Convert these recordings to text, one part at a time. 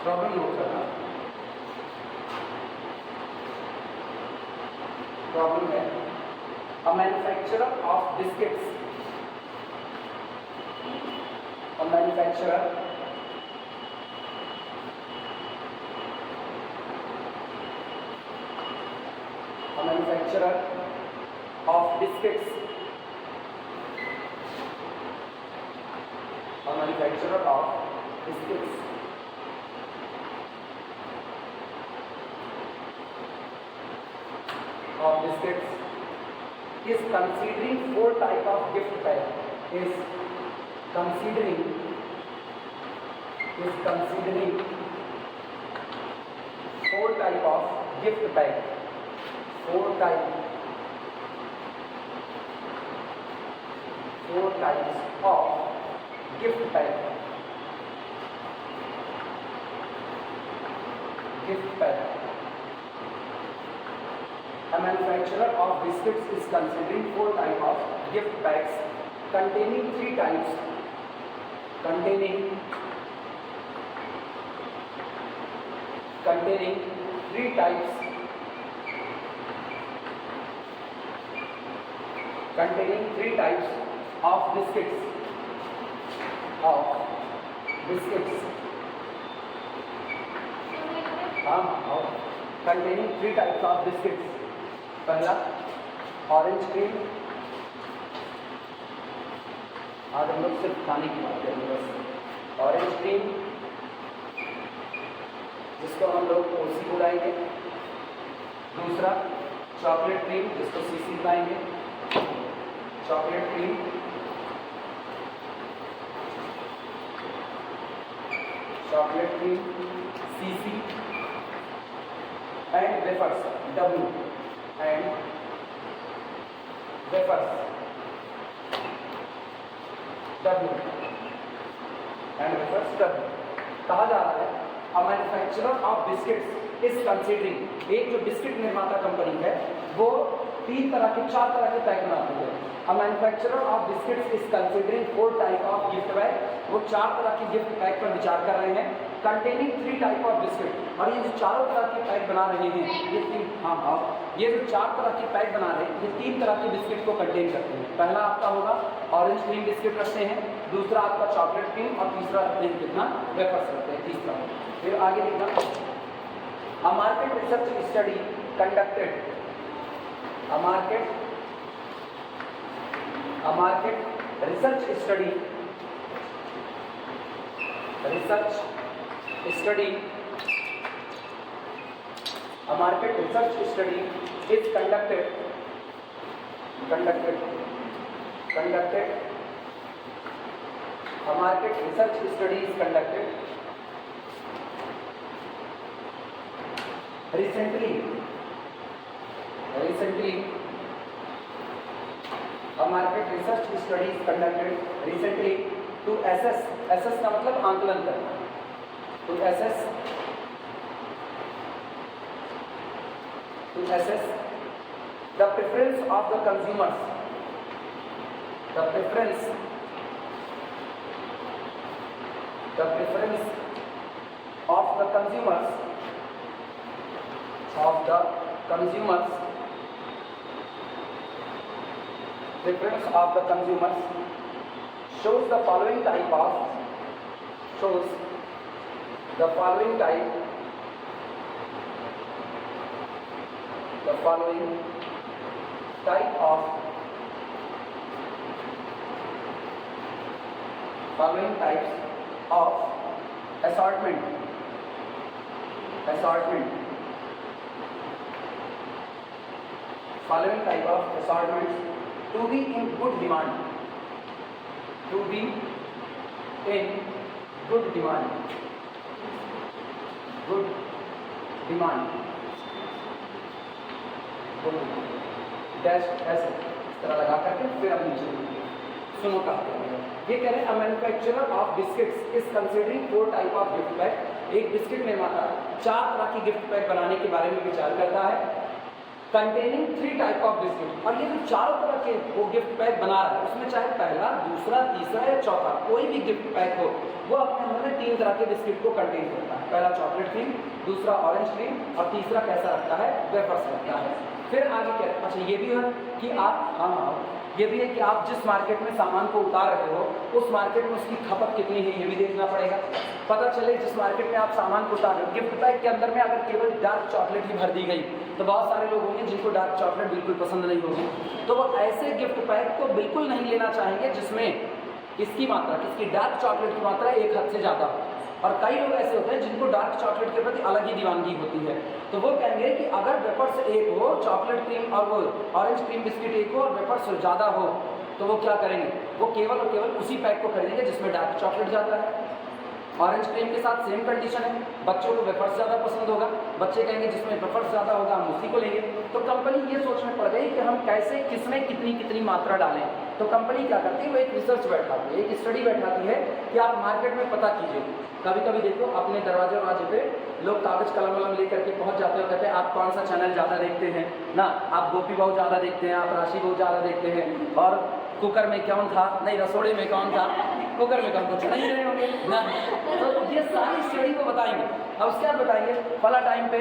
Problem note करना। Problem है a manufacturer of biscuits, a manufacturer of biscuits, a manufacturer of biscuits is considering four type of gift pack, is considering four type of gift pack, four types of gift pack, a manufacturer of biscuits is considering four type of gift packs containing three types, containing three types of biscuits, containing three types of biscuits. पहला orange cream, आज हम लोग सिर्फ खाने की बात करेंगे बस। ऑरेंज क्रीम जिसको हम लोग ओसी बुलाएंगे। दूसरा चॉकलेट क्रीम जिसको सीसी बुलाएंगे, chocolate cream. CC and wafers W, and wafers W. कहा जा रहा है a manufacturer of biscuits is considering, एक जो बिस्किट निर्माता कंपनी है वो चार तरह के पैक बनाती है। A manufacturer of biscuits is considering four type of gift pack, वो चार तरह के गिफ्ट पैक पर विचार कर रहे हैं। Containing three type of biscuit, और ये जो चारों तरह के पैक बना रहे हैं ये जो चार तरह के पैक बना रहे हैं ये तीन तरह के बिस्किट को कंटेन करते हैं। पहला आपका होगा ऑरेंज क्रीम बिस्किट रखते हैं, दूसरा आपका चॉकलेट क्रीम, और तीसरा रखते हैं कितना वेफर्स रखते हैं, तीसरा। फिर आगे देखना, a market research study conducted, a market research study is conducted a market research study is conducted recently a market research study is conducted recently to assess का मतलब आंकलन करना, to assess the preference of the consumers, the preference of the consumers shows the following type of following types of assortment to be in good demand, dash ऐसे इस तरह लगा करके फिर अब नीचे सुनो कहा ये कह रहे हैं a manufacturer of biscuits is considering four type of gift pack, एक बिस्किट निर्माता चार तरह की गिफ्ट पैक बनाने के बारे में विचार करता है। Containing 3 type of biscuit. और ये जो चारों तरह के वो गिफ्ट पैक बना रहा है उसमें चाहे पहला, दूसरा, तीसरा या चौथा कोई भी गिफ्ट पैक हो वो अपने अंदर में 3 तरह के बिस्किट को कंटेन करता है। पहला चॉकलेट क्रीम, दूसरा ऑरेंज क्रीम और तीसरा कैसा रखता है, वेफर्स रखता है। फिर आगे क्या, अच्छा ये भी है कि आप ये भी है कि आप जिस मार्केट में सामान को उतार रहे हो उस मार्केट में उसकी खपत कितनी है ये भी देखना पड़ेगा। पता चले जिस मार्केट में आप सामान को उतार रहे हो, गिफ्ट पैक के अंदर में अगर केवल डार्क चॉकलेट ही भर दी गई तो बहुत सारे लोग होंगे जिनको डार्क चॉकलेट बिल्कुल पसंद नहीं होगी, तो वो ऐसे गिफ्ट पैक को बिल्कुल नहीं लेना चाहेंगे जिसमें इसकी मात्रा, किसकी, डार्क चॉकलेट की मात्रा 1 हद से ज़्यादा हो। और कई लोग ऐसे होते हैं जिनको डार्क चॉकलेट के प्रति अलग ही दीवानगी होती है, तो वो कहेंगे कि अगर वेफर्स 1 हो, चॉकलेट क्रीम और वो ऑरेंज क्रीम बिस्किट 1 हो और वेफर्स ज़्यादा हो तो वो क्या करेंगे, वो केवल और केवल उसी पैक को खरीदेंगे जिसमें डार्क चॉकलेट ज़्यादा है। ऑरेंज क्रीम के साथ सेम कंडीशन है, बच्चों को वेफर्स ज़्यादा पसंद होगा, बच्चे कहेंगे जिसमें वेफर्स ज़्यादा होगा हम उसी को लेंगे। तो कंपनी ये सोचने पड़ गई कि हम कैसे किसमें कितनी कितनी मात्रा डालें। तो कंपनी क्या करती है, वो एक रिसर्च बैठाती है, एक स्टडी बैठाती है कि आप मार्केट में पता कीजिए। कभी कभी देखो अपने दरवाजे पे लोग कागज कलम वलम लेकर के पहुंच जाते हैं, कहते हैं आप कौन सा चैनल ज़्यादा देखते हैं ना, आप गोपी बहू ज़्यादा देखते हैं, आप राशि बहू ज़्यादा देखते हैं, और कुकर में कौन था, नहीं रसोड़े में कौन था, कुकर में कौन, तो चला ही रहे होंगे ना। तो ये सारी स्टडी को बताएंगे। अब उसके बाद बताएंगे फला टाइम पे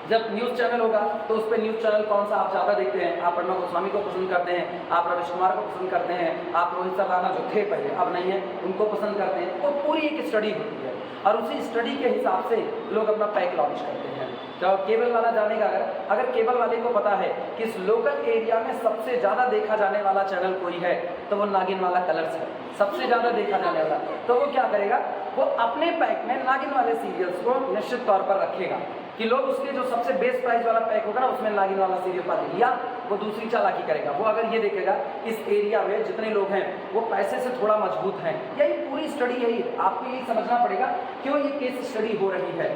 जब न्यूज़ चैनल होगा तो उस पर न्यूज़ चैनल कौन सा आप ज़्यादा देखते हैं, आप अर्णव गोस्वामी को पसंद करते हैं, आप रमेश कुमार को पसंद करते हैं, आप रोहित सरदाना जो थे पहले अब नहीं है उनको पसंद करते हैं। तो पूरी एक स्टडी होती है और उसी स्टडी के हिसाब से लोग अपना पैक लॉन्च करते हैं। तो केबल वाला जानेगा, अगर केबल वाले को पता है कि इस लोकल एरिया में सबसे ज़्यादा देखा जाने वाला चैनल कोई है तो वो नागिन वाला कलर्स है, सबसे ज़्यादा देखा जाने वाला, तो वो क्या करेगा, वो अपने पैक में नागिन वाले सीरियल्स को निश्चित तौर पर रखेगा कि लोग उसके जो सबसे बेस्ट प्राइस वाला पैक होगा ना उसमें नागिन वाला सीरियल पा लेंगे। या वो दूसरी चालाकी करेगा, वो अगर ये देखेगा इस एरिया में जितने लोग हैं वो पैसे से थोड़ा मजबूत हैं। यही पूरी स्टडी, यही आपको यही समझना पड़ेगा क्यों ये केस स्टडी हो रही है।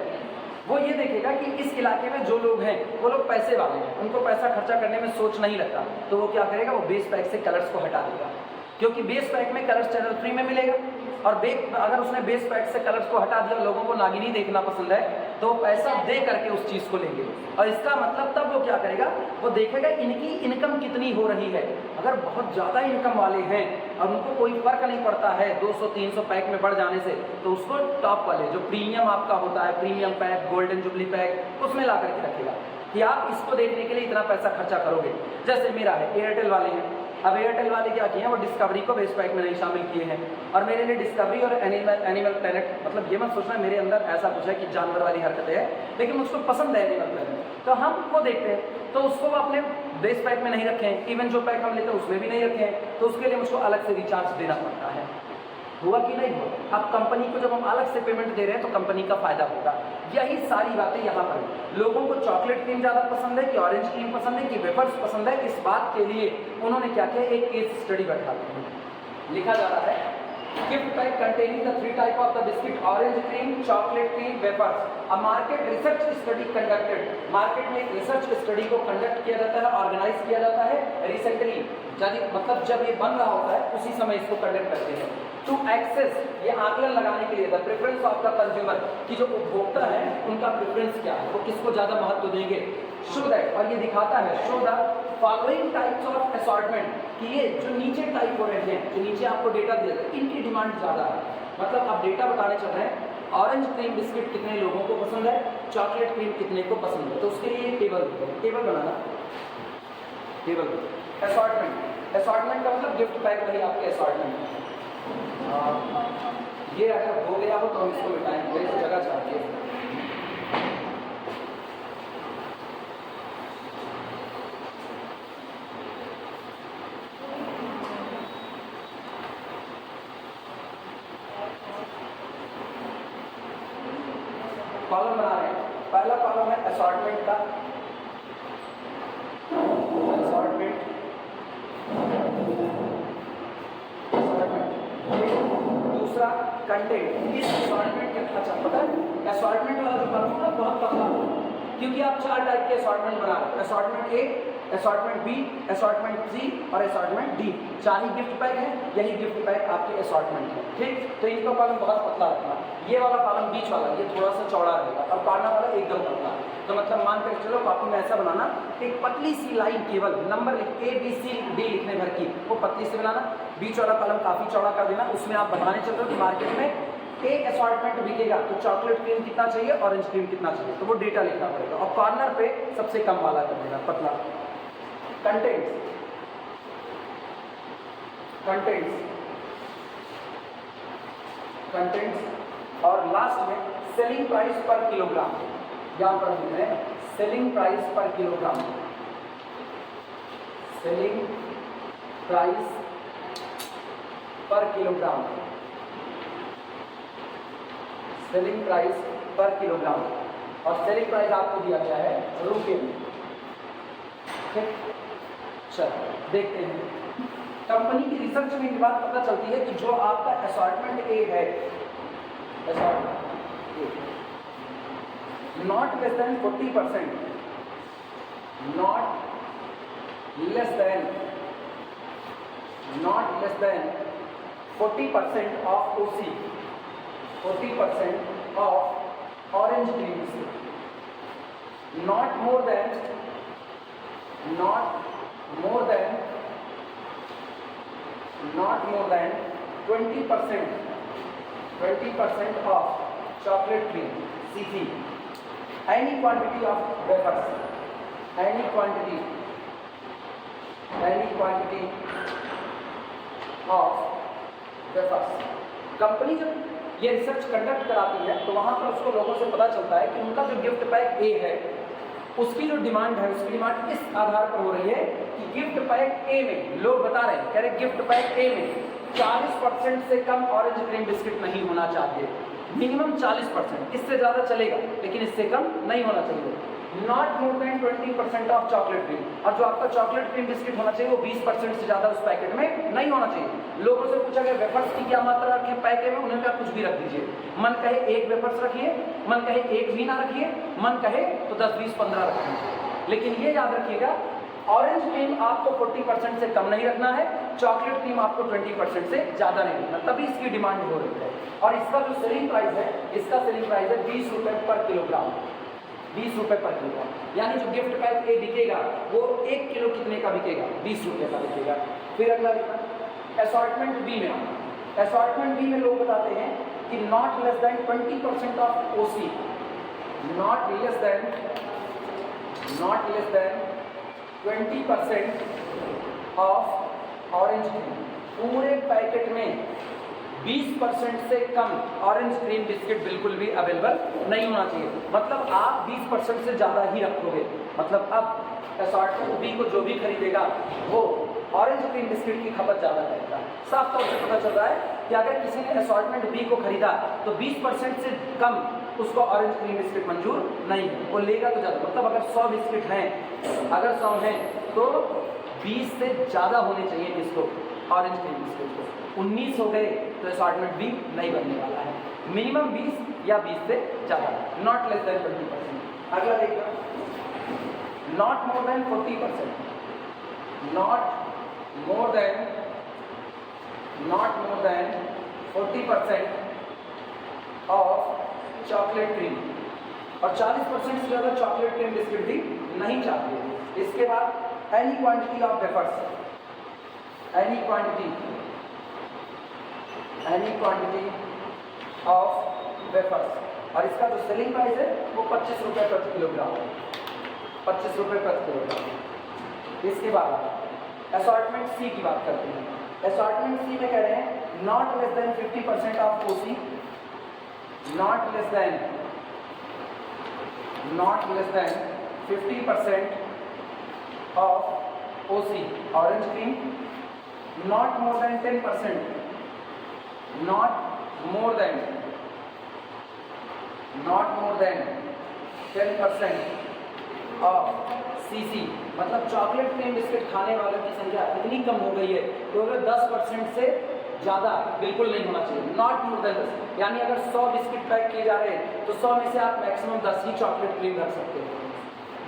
वो ये देखेगा कि इस इलाके में जो लोग हैं वो लोग पैसे वाले हैं, उनको पैसा खर्चा करने में सोच नहीं लगता, तो वो क्या करेगा, वो बेस पैक से कलर्स को हटा देगा, क्योंकि बेस पैक में कलर्स चैनल फ्री में मिलेगा। और अगर उसने बेस पैक से कलर्स को हटा दिया, लोगों को नागिनी देखना पसंद है, तो वो पैसा दे करके उस चीज़ को लेंगे। और इसका मतलब तब वो क्या करेगा, वो देखेगा इनकी इनकम कितनी हो रही है। अगर बहुत ज़्यादा इनकम वाले हैं और उनको कोई फर्क नहीं पड़ता है 200-300 पैक में बढ़ जाने से, तो उसको टॉप वाले जो प्रीमियम आपका होता है, premium pack, golden jubilee pack, उसमें ला करके रखेगा कि आप इसको देखने के लिए इतना पैसा खर्चा करोगे। जैसे मेरा है, एयरटेल वाले हैं, अब एयरटेल वाले क्या किए हैं, वो डिस्कवरी को बेस पैक में नहीं शामिल किए हैं, और मेरे लिए डिस्कवरी और एनिमल प्लैनेट, मतलब ये मत सोचना मेरे अंदर ऐसा कुछ है कि जानवर वाली हरकतें है, लेकिन मुझको पसंद है एनिमल प्लैनेट, तो हम वो देखते हैं, तो उसको वो अपने बेस पैक में नहीं रखे हैं। इवन जो पैक हम लेते हैं उसमें भी नहीं रखे हैं, तो उसके लिए मुझको अलग से रिचार्ज देना पड़ता है। हुआ कि नहीं हुआ। अब कंपनी को जब हम अलग से पेमेंट दे रहे हैं तो कंपनी का फायदा होगा। यही सारी बातें यहाँ पर लोगों को चॉकलेट क्रीम ज़्यादा पसंद है कि ऑरेंज क्रीम पसंद है कि वेफर्स पसंद है, इस बात के लिए उन्होंने क्या किया, एक केस स्टडी बैठा दी। लिखा जा रहा है gift pack containing the 3 type of the biscuit, orange cream, chocolate cream, wafers. A market research study conducted. Market में एक रिसर्च स्टडी को कंडक्ट किया जाता है, ऑर्गेनाइज किया जाता है रिसेंटली, मतलब जब ये बन रहा होता है उसी समय इसको कंडक्ट करते हैं। टू एक्सेस, ये आकलन लगाने के लिए, the preference of the consumer, कि जो उपभोक्ता है उनका प्रेफरेंस क्या है, वो किसको ज़्यादा महत्व देंगे। शो दैट, और ये दिखाता है, show the following types of assortment, कि ये जो नीचे टाइप हो रहे हैं, जो नीचे आपको डेटा दिया था, इनकी डिमांड ज़्यादा है। मतलब आप डेटा बताने चल रहे हैं, ऑरेंज क्रीम बिस्किट कितने लोगों को पसंद है, चॉकलेट क्रीम कितने को पसंद है, तो उसके लिए टेबल बनाना, टेबल असॉर्टमेंट। असॉर्टमेंट का मतलब गिफ्ट पैक वही आपके असॉर्टमेंट। ये अगर हो गया हो तो हम इसको मिटाएंगे, मेरे को जगह चाहिए। कॉलम बना रहे हैं, पहला कॉलम है असॉर्टमेंट का, असॉर्टमेंट, दूसरा कंटेंट। इस असॉर्टमेंट के, अच्छा पता है असॉर्टमेंट वाला जो कॉलम होगा बहुत पतला होगा, क्योंकि आप 4 टाइप के असॉर्टमेंट बना रहे हैं। असॉर्टमेंट ए, असॉर्टमेंट बी, असॉर्टमेंट सी और असॉर्टमेंट डी। 4 ही गिफ्ट पैक है, यही गिफ्ट पैक आपके असॉर्टमेंट है। ठीक, तो इनका कॉलम बहुत पतला रखना। ये वाला कॉलम बीच वाला ये थोड़ा सा चौड़ा रहेगा और कॉर्नर वाला एकदम पतला। तो मतलब मान कर चलो कॉपी में ऐसा बनाना, एक पतली सी लाइन केवल number A B C D लिखने भर की वो पतली से बनाना। बीच वाला कॉलम काफ़ी चौड़ा कर देना। उसमें आप बताने चलते हो कि मार्केट में एक असॉर्टमेंट बिकेगा तो चॉकलेट क्रीम कितना चाहिए, ऑरेंज क्रीम कितना चाहिए, तो वो डेटा लिखना पड़ेगा। और कॉर्नर पे सबसे कम वाला कर देना, पतला। कंटेंट्स, कंटेंट्स, कंटेंट्स और लास्ट में सेलिंग प्राइस पर किलोग्राम। यहाँ पर लिख रहे हैं सेलिंग प्राइस पर किलोग्राम, सेलिंग प्राइस पर किलोग्राम, सेलिंग प्राइस पर किलोग्राम। और सेलिंग प्राइस आपको दिया गया है रुपये में। ठीक, चलो देखते हैं। कंपनी की रिसर्च में ये बात पता चलती है कि जो आपका असॉर्टमेंट ए है, assortment A not less than 40%, not less than 40% of OC, 40% of orange cream biscuit, not more than 20% of chocolate cream, CC, any quantity of wafers, any quantity of wafers। Company जब ये research conduct कराती है तो वहाँ पर उसको लोगों से पता चलता है कि उनका जो गिफ्ट पैक ए है उसकी जो डिमांड है, उसकी डिमांड इस आधार पर हो रही है कि गिफ्ट पैक ए में लोग बता रहे हैं, कह रहे गिफ्ट पैक ए में 40% से कम ऑरेंज क्रीम बिस्किट नहीं होना चाहिए, मिनिमम 40%, इससे ज़्यादा चलेगा लेकिन इससे कम नहीं होना चाहिए। Not more then 20% of chocolate cream, और जो आपका चॉकलेट क्रीम बिस्किट होना चाहिए वो 20% से ज़्यादा उस पैकेट में नहीं होना चाहिए। लोगों से पूछा गया वेफर्स की क्या मात्रा रखें पैकेट में, उन्होंने कहा कुछ भी रख दीजिए, मन कहे 1 वेफर्स रखिए, मन कहे 1 भी ना रखिए, मन कहे तो 10, 20, 15 रखिए। लेकिन ये याद रखिएगा ऑरेंज क्रीम आपको 40% से कम नहीं रखना है, चॉकलेट क्रीम आपको 20% से ज़्यादा नहीं रखना, तभी इसकी डिमांड हो रही है। और इसका जो सेलिंग प्राइस है, इसका सेलिंग प्राइस है 20 रुपये पर किलोग्राम, 20 रुपये पर किलोग्राम। यानी जो गिफ्ट पैक ए बिकेगा वो 1 किलो कितने का बिकेगा, 20 रुपये का बिकेगा। फिर अगला देखना असॉर्टमेंट बी में आना। असॉर्टमेंट बी में लोग बताते हैं कि not less than 20% of OC, not less than 20% of orange cream. पूरे पैकेट में 20% से कम ऑरेंज क्रीम बिस्किट बिल्कुल भी अवेलेबल नहीं होना चाहिए। मतलब आप 20% से ज़्यादा ही रखोगे, मतलब अब असॉर्टमेंट बी को जो भी खरीदेगा वो ऑरेंज क्रीम बिस्किट की खपत ज़्यादा करेगा। साफ तौर से पता चल रहा है कि अगर किसी ने असॉर्टमेंट बी को खरीदा तो 20% से कम उसको ऑरेंज क्रीम बिस्किट मंजूर नहीं है, वो लेगा तो ज़्यादा। मतलब अगर 100 बिस्किट हैं, अगर 100 हैं तो 20 से ज़्यादा होने चाहिए इसको ऑरेंज क्रीम बिस्किट को। 19 हो गए तो असॉर्टमेंट बी नहीं बनने वाला है, मिनिमम 20 या 20 से ज़्यादा, नॉट लेस देन 20%। अगला देखना not more than 40%, not more than 40% of chocolate cream, और 40% से ज़्यादा चॉकलेट क्रीम बिस्किट भी नहीं चाहिए। इसके बाद any quantity of wafers, any quantity of wafers, और इसका जो सेलिंग प्राइस है वो 25 रुपये प्रति किलोग्राम, 25 रुपये प्रति किलोग्राम। इसके बाद असॉर्टमेंट सी की बात करते हैं। असॉर्टमेंट सी में कह रहे हैं not less than 50% of OC, not less than 50% of OC orange cream, not more then 10%, not more than 10% of CC। मतलब चॉकलेट क्रीम बिस्किट खाने वालों की संख्या इतनी कम हो गई है तो अगर 10% से ज़्यादा बिल्कुल नहीं होना चाहिए, नॉट मोर देन 10। यानी अगर 100 बिस्किट पैक किए जा रहे हैं तो 100 में से आप मैक्सिमम 10 ही चॉकलेट क्रीम रख सकते हो,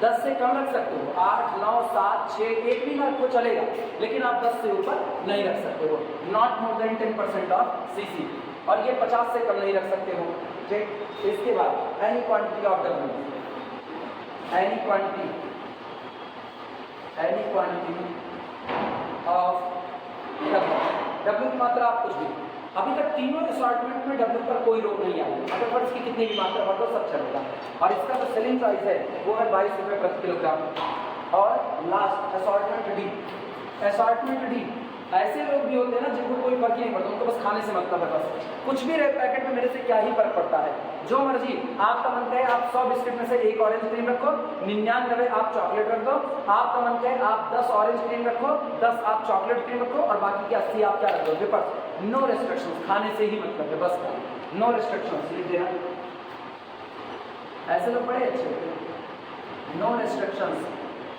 10 से कम रख सकते हो, 8, 9, 7, 6, एक भी ना रखो चलेगा, लेकिन आप 10 से ऊपर नहीं रख सकते हो। Not more then 10% of CC, और ये 50 से कम नहीं रख सकते हो। ठीक, इसके बाद any quantity of W, any quantity of W की मात्रा आप कुछ भी। अभी तक तीनों असॉर्टमेंट में डब्ल्यू पर कोई रोक नहीं आई, अगर पर इसकी कितनी भी मात्रा बढ़ दो सब चलेगा। और इसका जो सेलिंग प्राइस है वो है 22 रुपये प्रति किलोग्राम। और last assortment D, assortment D ऐसे लोग भी होते हैं ना जिनको कोई फर्क ही नहीं पड़ता, उनको बस खाने से मतलब है, बस कुछ भी रहे पैकेट में मेरे से क्या ही फर्क पड़ता है, जो मर्जी आपका मन कहे आप 100 बिस्किट में से एक ऑरेंज क्रीम रखो, 99 आप चॉकलेट रख दो, आपका मन कहे आप 10 ऑरेंज क्रीम रखो, 10 आप चॉकलेट क्रीम रखो, और बाकी के 80 आप क्या रख दो वेपर्स। नो रिस्ट्रिक्शंस, खाने से ही मतलब है बस, नो रिस्ट्रिक्शंस लिख देना। ऐसे लोग बड़े अच्छे होते हैं, नो रिस्ट्रिक्शंस,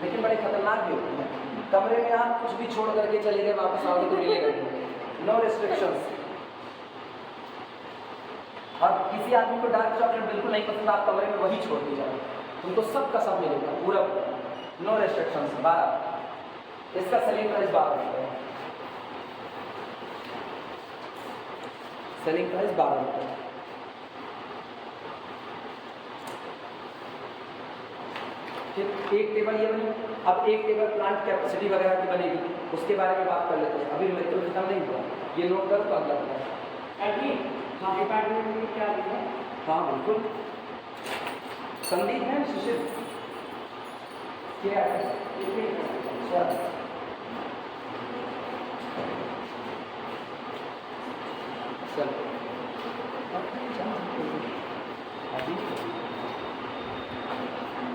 लेकिन बड़े खतरनाक भी होते हैं। कमरे में आप कुछ भी छोड़ करके चले गए, वापस आओगे तो मिलेगा नहीं। No restrictions. और किसी आदमी को डार्क चॉकलेट बिल्कुल नहीं पसंद, आप कमरे में वही छोड़ दी जाए, तुमको सब का सब मिलेगा पूरा। No restrictions. 12, इसका सेलिंग प्राइस 12 रुपये है, सेलिंग प्राइस 12 रुपये। एक टेबल ये बनी। अब एक टेबल प्लांट कैपेसिटी वगैरह की बनेगी, उसके बारे में बात कर लेते हैं। अभी मेरे को खत्म नहीं हुआ, ये नोट करो तो अगला बताओ। हाँ डिपार्टमेंट में क्या लिखा है? हाँ बिल्कुल, संदीप है शिशिर क्या है? अच्छा चल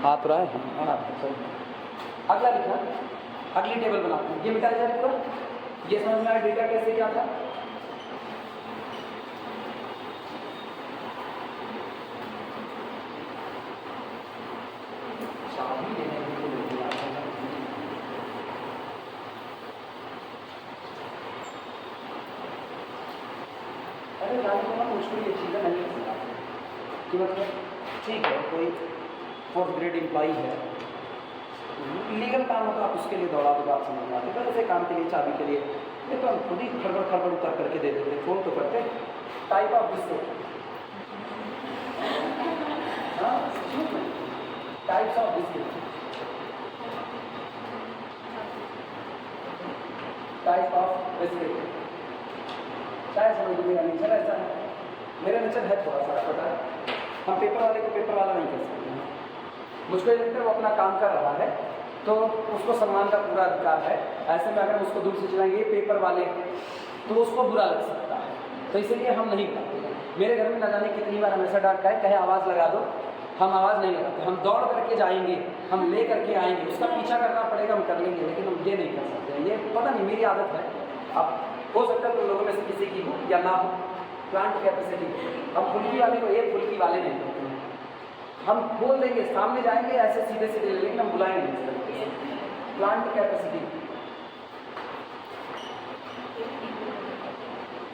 हाथ रहा है। हाँ चलो अगला लिखा, अगली टेबल बनाते हैं। ये मिटा जाए पूरा, ये समझ में आया डेटा कैसे क्या था। अरे गाड़ी को मुश्किल ये चीज़ें नहीं कि मतलब ठीक है कोई 4th ग्रेड एम्प्लॉई है, लीगल काम होता, आप उसके लिए दौड़ा दो, बात समझ में आती है। ऐसे काम के लिए, चाबी के लिए, ये तो हम खुद ही खड़बड़ उतर करके दे देते, फोन तो करते। टाइप ऑफ बिस्किट, हाँ types of biscuit, type of biscuit, शायद समझ में मेरा नेचर ऐसा है, मेरा नेचर है थोड़ा सा छोटा है। हम पेपर वाले को पेपर वाला नहीं कर सकते हैं। मुझको ये लगता है वो अपना काम कर रहा है तो उसको सम्मान का पूरा अधिकार है। ऐसे में अगर उसको दूर से चलाएंगे ये पेपर वाले तो उसको बुरा लग सकता है, तो इसलिए हम नहीं करते। मेरे घर में न जाने कितनी बार हमेशा डांटा है, कहे आवाज़ लगा दो, हम आवाज़ नहीं लगाते, हम दौड़ करके जाएंगे, हम ले करके आएंगे, उसका पीछा करना पड़ेगा, हम कर लेंगे, लेकिन हम ये नहीं कर सकते। ये पता नहीं मेरी आदत है, अब हो सकता है तो लोगों में से किसी की हो या ना हो। प्लांट कैपेसिटी, हम फुल्की वाले को एक फुल्की वाले नहीं करते हैं, हम बोल देंगे सामने जाएंगे ऐसे सीधे सीधे, लेकिन हम बुलाएंगे नहीं सकते। प्लांट कैपेसिटी,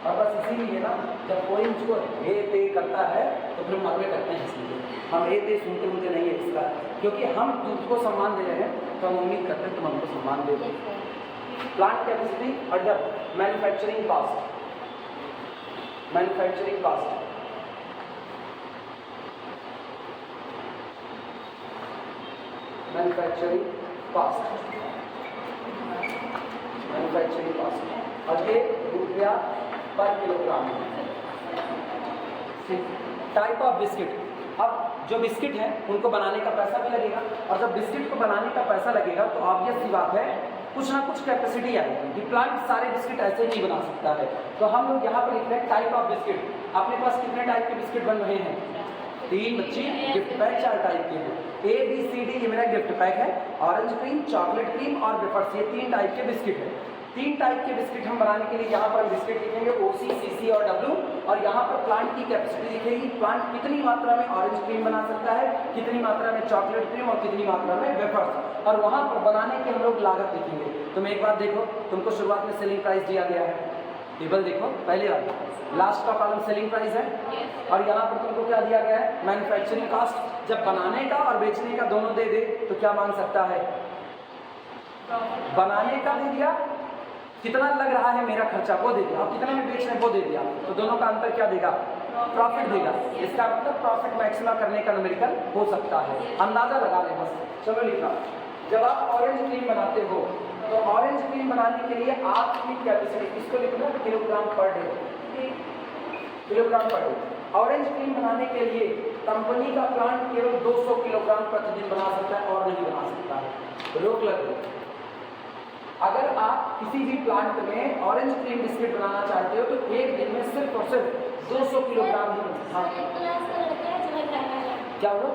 और बस इसीलिए ना जब कोई मुझको हे ते करता है तो फिर हम अगले करते हैं, इसलिए हम हे ते सुनते नहीं है इसका, क्योंकि हम तुझको सम्मान दे रहे हैं तो हम उम्मीद करते हैं तुम हमको सम्मान दे दो। Plant capacity under manufacturing cost, manufacturing cost, manufacturing cost, manufacturing cost, और ये रुपया पर किलोग्राम। टाइप ऑफ बिस्किट, अब जो बिस्किट है उनको बनाने का पैसा भी लगेगा, और जब बिस्किट को बनाने का पैसा लगेगा तो ऑब्वियस सी बात है कुछ ना कुछ कैपेसिटी आएगी कि प्लांट सारे बिस्किट ऐसे नहीं बना सकता है। तो हम लोग यहाँ पर लिख रहे हैं टाइप ऑफ बिस्किट। अपने पास कितने टाइप के बिस्किट बन रहे हैं? 3 बच्चे, गिफ्ट पैक 4 टाइप के हैं, ABCD ये मेरा गिफ्ट पैक है, ऑरेंज क्रीम, चॉकलेट क्रीम और वेफर्स, ये 3 टाइप के बिस्किट है। 3 टाइप के बिस्किट हम बनाने के लिए यहाँ पर बिस्किट लिखेंगे OC, CC और W, और यहाँ पर प्लांट की कैपेसिटी लिखेगी, प्लांट कितनी मात्रा में ऑरेंज क्रीम बना सकता है, कितनी मात्रा में चॉकलेट क्रीम और कितनी मात्रा में वेफर्स, और वहाँ पर बनाने की हम लोग लागत लिखेंगे। तुम एक बात देखो, तुमको शुरुआत में सेलिंग प्राइस दिया गया है, टेबल देखो पहले वाला, लास्ट का कॉलम सेलिंग प्राइस है और यहाँ पर तुमको क्या दिया गया है, मैन्युफैक्चरिंग कॉस्ट। जब बनाने का और बेचने का दोनों दे दे तो क्या मान सकता है, बनाने का दे दिया, कितना लग रहा है मेरा खर्चा वो दे दिया, और कितना में बेच रहे हैं वो दे दिया, तो दोनों का अंतर क्या देगा, प्रॉफिट देगा। इसका मतलब प्रॉफिट मैक्सिमा करने का न्यूमेरिकल हो सकता है, अंदाजा लगा रहे बस। चलो लिखा, जब आप ऑरेंज क्रीम बनाते हो तो ऑरेंज क्रीम बनाने के लिए आपकी कैपेसिटी, इसको लिखना kilogram per day, kilogram per day. Orange cream बनाने के लिए कंपनी का प्लांट केवल 200 किलोग्राम प्रतिदिन बना सकता है और नहीं बना सकता है, रोक लग गई। अगर आप किसी भी प्लांट में ऑरेंज क्रीम बिस्किट बनाना चाहते हो तो एक दिन में सिर्फ और सिर्फ 200 किलोग्राम ही बना। हाँ क्या हो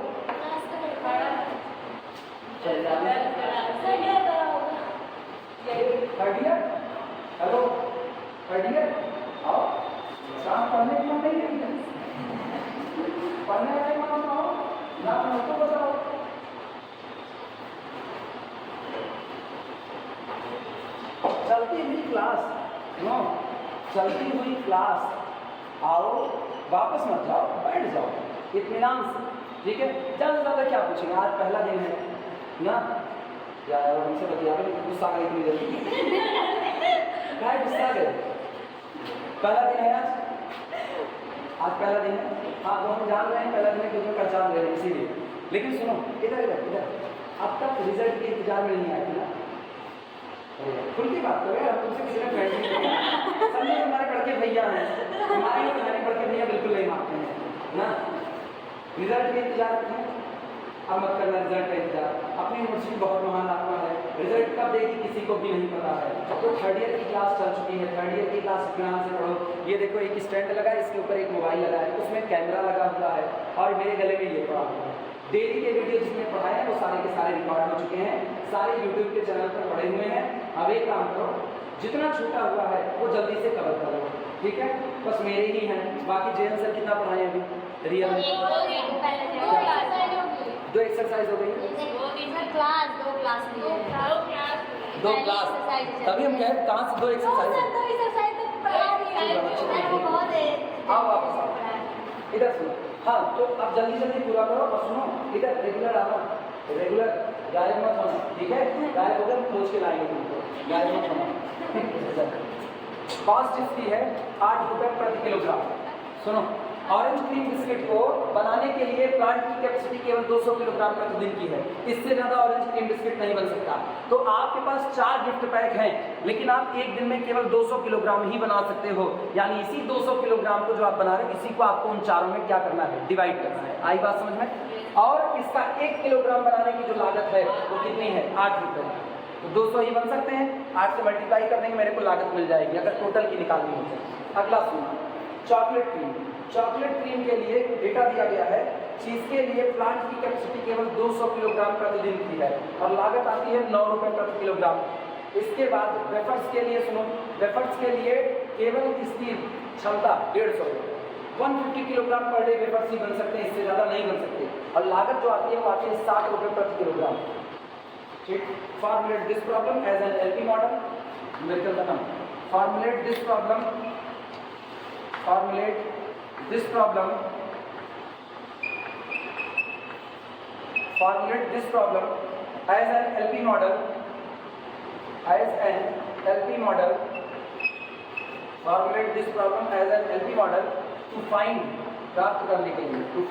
हेलो आओ, शाम पढ़ने की नहीं है, पढ़ने वाले मानो आओ ना, तो बताओ। चलती हुई क्लास, नो चलती हुई क्लास, आओ वापस मत जाओ, बैठ जाओ इत्मीनान से, ठीक है। ज़्यादा से ज़्यादा क्या पूछेंगे, आज पहला दिन है ना, यार हमसे बतिया गुस्सा आ गई इतनी जल्दी क्या है, गुस्सा आ गए, पहला दिन है आज पहला दिन है। हाँ तो हम जान रहे हैं पहला दिन है क्योंकि पहचान रहे हैं इसीलिए, लेकिन सुनो इधर इधर इधर, अब तक रिजल्ट के इंतजार में नहीं आया था ना, खुल की बात करो यार, तुमसे किसी ने फ्रेंड नहीं किया, सब लोग हमारे बड़के भैया हैं, हमारे बड़के भैया बिल्कुल नहीं मानते हैं ना, रिजल्ट के इंतजार रखें, अब मत करना रिजल्ट का इंतजार। अपनी यूनिवर्सिटी बहुत महान आत्मा है, रिजल्ट कब देगी किसी को भी नहीं पता है। तो थर्ड ईयर की क्लास चल चुकी है, थर्ड ईयर की क्लास ध्यान से पढ़ो। ये देखो एक स्टैंड लगा है, इसके ऊपर एक मोबाइल लगा है, उसमें कैमरा लगा हुआ है और मेरे गले में ये पड़ा हुआ है। डेली के वीडियो जिसमें पढ़ाए हैं वो सारे के सारे रिकॉर्ड हो चुके हैं, सारे यूट्यूब के चैनल पर पड़े हुए हैं। अब एक काम करो, जितना छूटा हुआ है वो जल्दी से कवर कर लो, ठीक है। बस मेरे ही हैं, बाकी जेएन सर कितना पढ़ाए अभी रियल में, 2 एक्सरसाइज हो गई, 2 क्लास, तभी हम कहें कहाँ से 2 एक्सरसाइज। आओ वापस आओ, इधर सुनो। हाँ तो अब जल्दी जल्दी पूरा करो और सुनो, इधर रेगुलर आना, रेगुलर गायब मत होना, ठीक है। गायब होकर खोज के लाएंगे तुमको, गायब मत होना। कॉस्ट इसकी है 8 रुपये प्रति किलोग्राम। सुनो, ऑरेंज क्रीम बिस्किट को बनाने के लिए प्लांट की कैपेसिटी केवल 200 किलोग्राम प्रतिदिन की है, इससे ज़्यादा ऑरेंज क्रीम बिस्किट नहीं बन सकता। तो आपके पास 4 गिफ्ट पैक हैं, लेकिन आप एक दिन में केवल 200 किलोग्राम ही बना सकते हो। यानी इसी 200 किलोग्राम को जो आप बना रहे हैं, इसी को आपको उन चारों में क्या करना है, डिवाइड करना है। आई बात समझ में। और इसका 1 किलोग्राम बनाने की जो लागत है वो कितनी है, 8 रुपये। तो 200 ही बन सकते हैं, 8 से मल्टीप्लाई कर देंगे, मेरे को लागत मिल जाएगी अगर टोटल की निकालनी हो तो। अगला सुनो, चॉकलेट क्रीम। चॉकलेट क्रीम के लिए डेटा दिया गया है, जिसके लिए प्लांट की कैपेसिटी केवल 200 किलोग्राम प्रतिदिन की है और लागत आती है 9 रुपये प्रति किलोग्राम। इसके बाद वेफर्स के लिए सुनो, वेफर्स के लिए केवल इसकी क्षमता 150, 150 किलोग्राम पर डे वेफर्स ही बन सकते हैं, इससे ज़्यादा नहीं बन सकते। और लागत जो आती है वो आती है 60 रुपये प्रति किलोग्राम। ठीक, formulate this problem as an LP model, numerical खत्म। Formulate this problem, formulate this problem, formulate this problem as an LP model, as an LP model, formulate this problem as an LP model to find, प्राप्त करने के लिए, to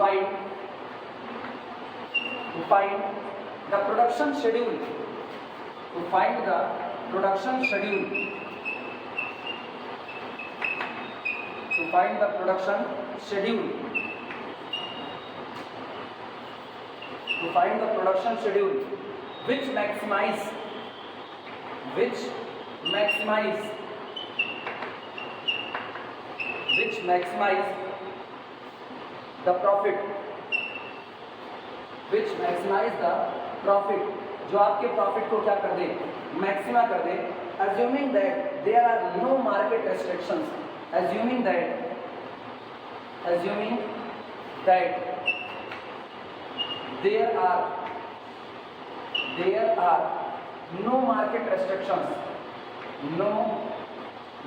find the production schedule, to find the production schedule, to find the production schedule, to find the production schedule which maximize the profit, which maximize the profit, जो आपके profit को क्या कर दे, maxima कर दे, assuming that there are no market restrictions, assuming that there are no market restrictions, no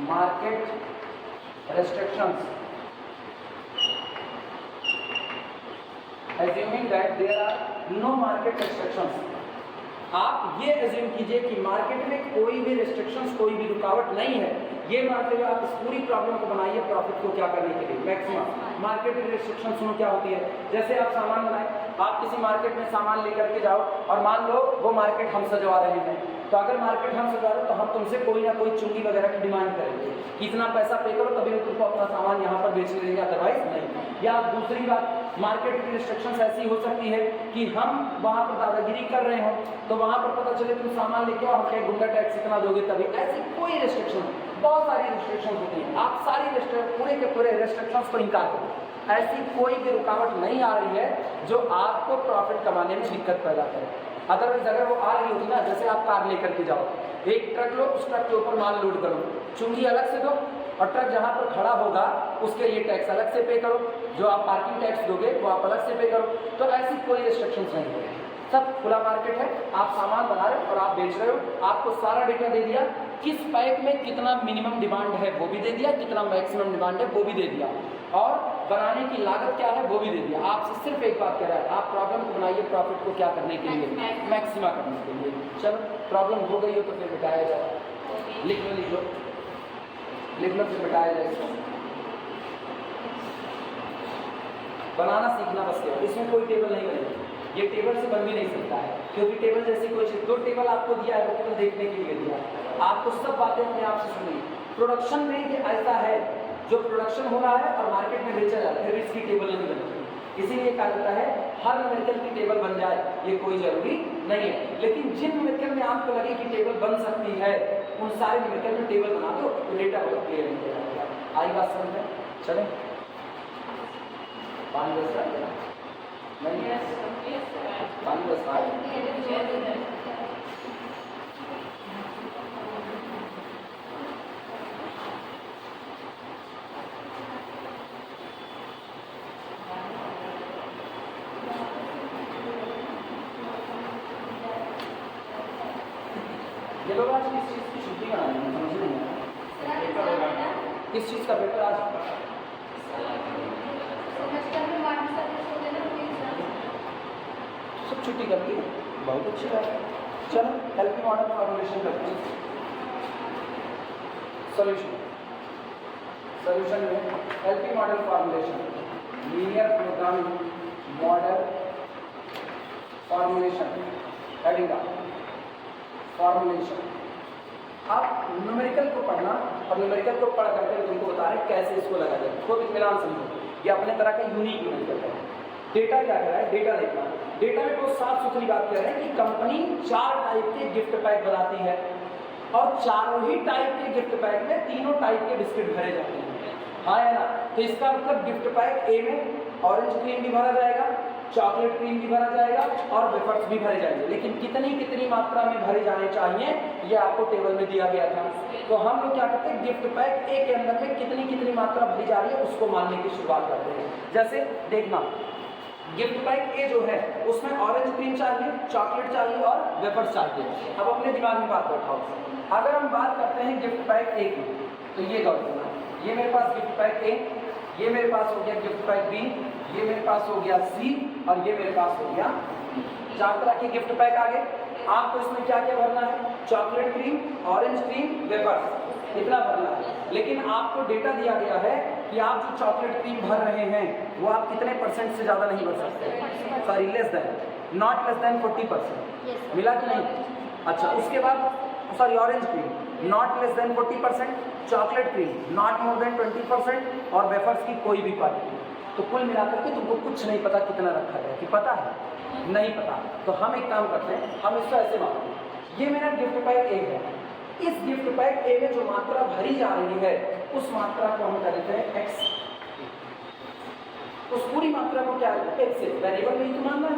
market restrictions, assuming that there are no market restrictions. आप ये assume कीजिए कि मार्केट में कोई भी रेस्ट्रिक्शंस, कोई भी रुकावट नहीं है। ये मानते हुए आप इस पूरी प्रॉब्लम को बनाइए प्रॉफिट को क्या करने के लिए, मैक्सिमम। मार्केट में रेस्ट्रिक्शन सुनो क्या होती है, जैसे आप सामान बनाए, आप किसी मार्केट में सामान लेकर के जाओ और मान लो वो मार्केट हम सजवा रहे हैं, तो अगर मार्केट हम सजवा रहे हैं तो हम तुमसे कोई ना कोई चुंगी वगैरह की डिमांड करेंगे कि इतना पैसा पे करो तभी तुमको अपना सामान यहाँ पर बेचने देंगे, अदरवाइज नहीं। या दूसरी बात, मार्केट की रिस्ट्रिक्शंस ऐसी हो सकती है कि हम वहाँ पर दादागिरी कर रहे हो तो वहाँ पर पता चले तुम सामान लेके आओ, हम क्या गुंडा टैक्स इतना दोगे तभी, ऐसी कोई रिस्ट्रिक्शन, बहुत सारी रिस्ट्रिक्शंस होती हैं। आप सारी पूरे के पूरे रिस्ट्रिक्शंस को इनकार करो, ऐसी कोई भी रुकावट नहीं आ रही है जो आपको प्रॉफिट कमाने में दिक्कत पैदा करे। अदरवाइज अगर वो आ रही होती ना, जैसे आप कार लेकर के जाओ, एक ट्रक लो, उस ट्रक के ऊपर माल लोड करो, चुंगी अलग से दो और ट्रक जहाँ पर खड़ा होगा उसके लिए टैक्स अलग से पे करो, जो आप पार्किंग टैक्स दोगे वो आप अलग से पे करो। तो ऐसी कोई रिस्ट्रिक्शंस नहीं है, सब खुला मार्केट है। आप सामान बना रहे हो और आप बेच रहे हो, आपको सारा डेटा दे दिया, किस पैक में कितना मिनिमम डिमांड है वो भी दे दिया, कितना मैक्सिमम डिमांड है वो भी दे दिया, और बनाने की लागत क्या है वो भी दे दिया। आपसे सिर्फ एक बात कह रहा है, आप प्रॉब्लम को बनाइए प्रॉफिट को क्या करने के लिए, मैक्सिमा करने के लिए। चलो प्रॉब्लम हो गई हो तो फिर मिटाया जाए, लिख लो लिख लो लिख लो, फिर मिटाया जाए। बनाना सीखना बस केवल, इसमें कोई टेबल नहीं बनेगा, ये टेबल से बन भी नहीं सकता है, क्योंकि टेबल जैसी कोई चीज, दो टेबल आपको दिया है वो केवल देखने के लिए दिया है, आपको सब बातें अपने आप से सुनिए। प्रोडक्शन में ये ऐसा है, जो प्रोडक्शन हो रहा है और मार्केट में बेचा जा रहा है, फिर भी इसकी टेबल नहीं बनती। इसीलिए कहा जाता है हर न्यूमेरिकल की टेबल बन जाए ये कोई जरूरी नहीं है, लेकिन जिन न्यूमेरिकल में आपको लगे कि टेबल बन सकती है उन सारे न्यूमेरिकल में टेबल बना दो तो डेटा बहुत क्लियर हो जाएगा। आई बात समझ में? चले पानी बस नहीं, पानी बस ये लोग आज किस चीज़ की छुट्टी मना रहे हैं, समझ नहीं आ रहा किस चीज़ का पेपर आज? सब छुट्टी कर दी, बहुत अच्छी बात है। चलो हेल्प मॉडल फॉर्मुलेशन करते हैं। सॉल्यूशन में help model formulation, linear programming model formulation, heading formulation. आप न्यूमेरिकल को पढ़ना और न्यूमेरिकल को पढ़ करके तुमको बता रहे कैसे इसको लगा जाए, खुद इत्मीनान समझो, ये अपने तरह का यूनिक न्यूमेरिकल है। डेटा क्या कह रहा है, डेटा देखना, डेटा में बहुत साफ सुथरी बात कह रहे हैं कि कंपनी 4 टाइप के गिफ्ट पैक बनाती है और चारों ही टाइप के गिफ्ट पैक में तीनों टाइप के बिस्किट भरे जाते हैं, हाँ है ना। तो इसका मतलब गिफ्ट पैक ए में ऑरेंज क्रीम भी भरा जाएगा, चॉकलेट क्रीम भी भरा जाएगा और वेफर्स भी भरे जाएंगे, लेकिन कितनी मात्रा में भरे जाने चाहिए ये आपको टेबल में दिया गया था। तो हम लोग क्या करते हैं, गिफ्ट पैक ए के अंदर में कितनी मात्रा भरी जा रही है उसको मानने की शुरुआत करते हैं। जैसे देखना, गिफ्ट पैक ए जो है उसमें ऑरेंज क्रीम चाहिए, चॉकलेट चाहिए और वेफर्स चाहिए। अब अपने दिमाग में बात बैठाओ, अगर हम बात करते हैं गिफ्ट पैक ए की, तो ये गौर करना, ये मेरे पास गिफ्ट पैक ए, ये मेरे पास हो गया गिफ्ट पैक बी, ये मेरे पास हो गया सी और ये मेरे पास हो गया। 4 तरह के गिफ्ट पैक आ गए। आपको इसमें क्या क्या भरना है, chocolate cream, orange cream, wafers, इतना भरना है। लेकिन आपको डेटा दिया गया है कि आप जो चॉकलेट क्रीम भर रहे हैं वो आप कितने % से ज़्यादा नहीं भर सकते, sorry less than, not less than 40%, मिला कि नहीं? अच्छा, उसके बाद sorry orange cream not less than 40%, chocolate cream not more then 20% और वेफर्स की कोई भी क्वांटिटी। तो कुल मिलाकर के तुमको कुछ नहीं पता कितना रखा गया, कि पता है नहीं पता। तो हम एक काम करते हैं, हम इसको ऐसे मानते हैं, ये मेरा गिफ्ट पैक ए है, इस गिफ्ट पैक ए में जो मात्रा भरी जा रही है उस मात्रा को हम कहते हैं एक्स, उस पूरी मात्रा को क्या है एक्स से, वेरिएबल में ही तो मानना है।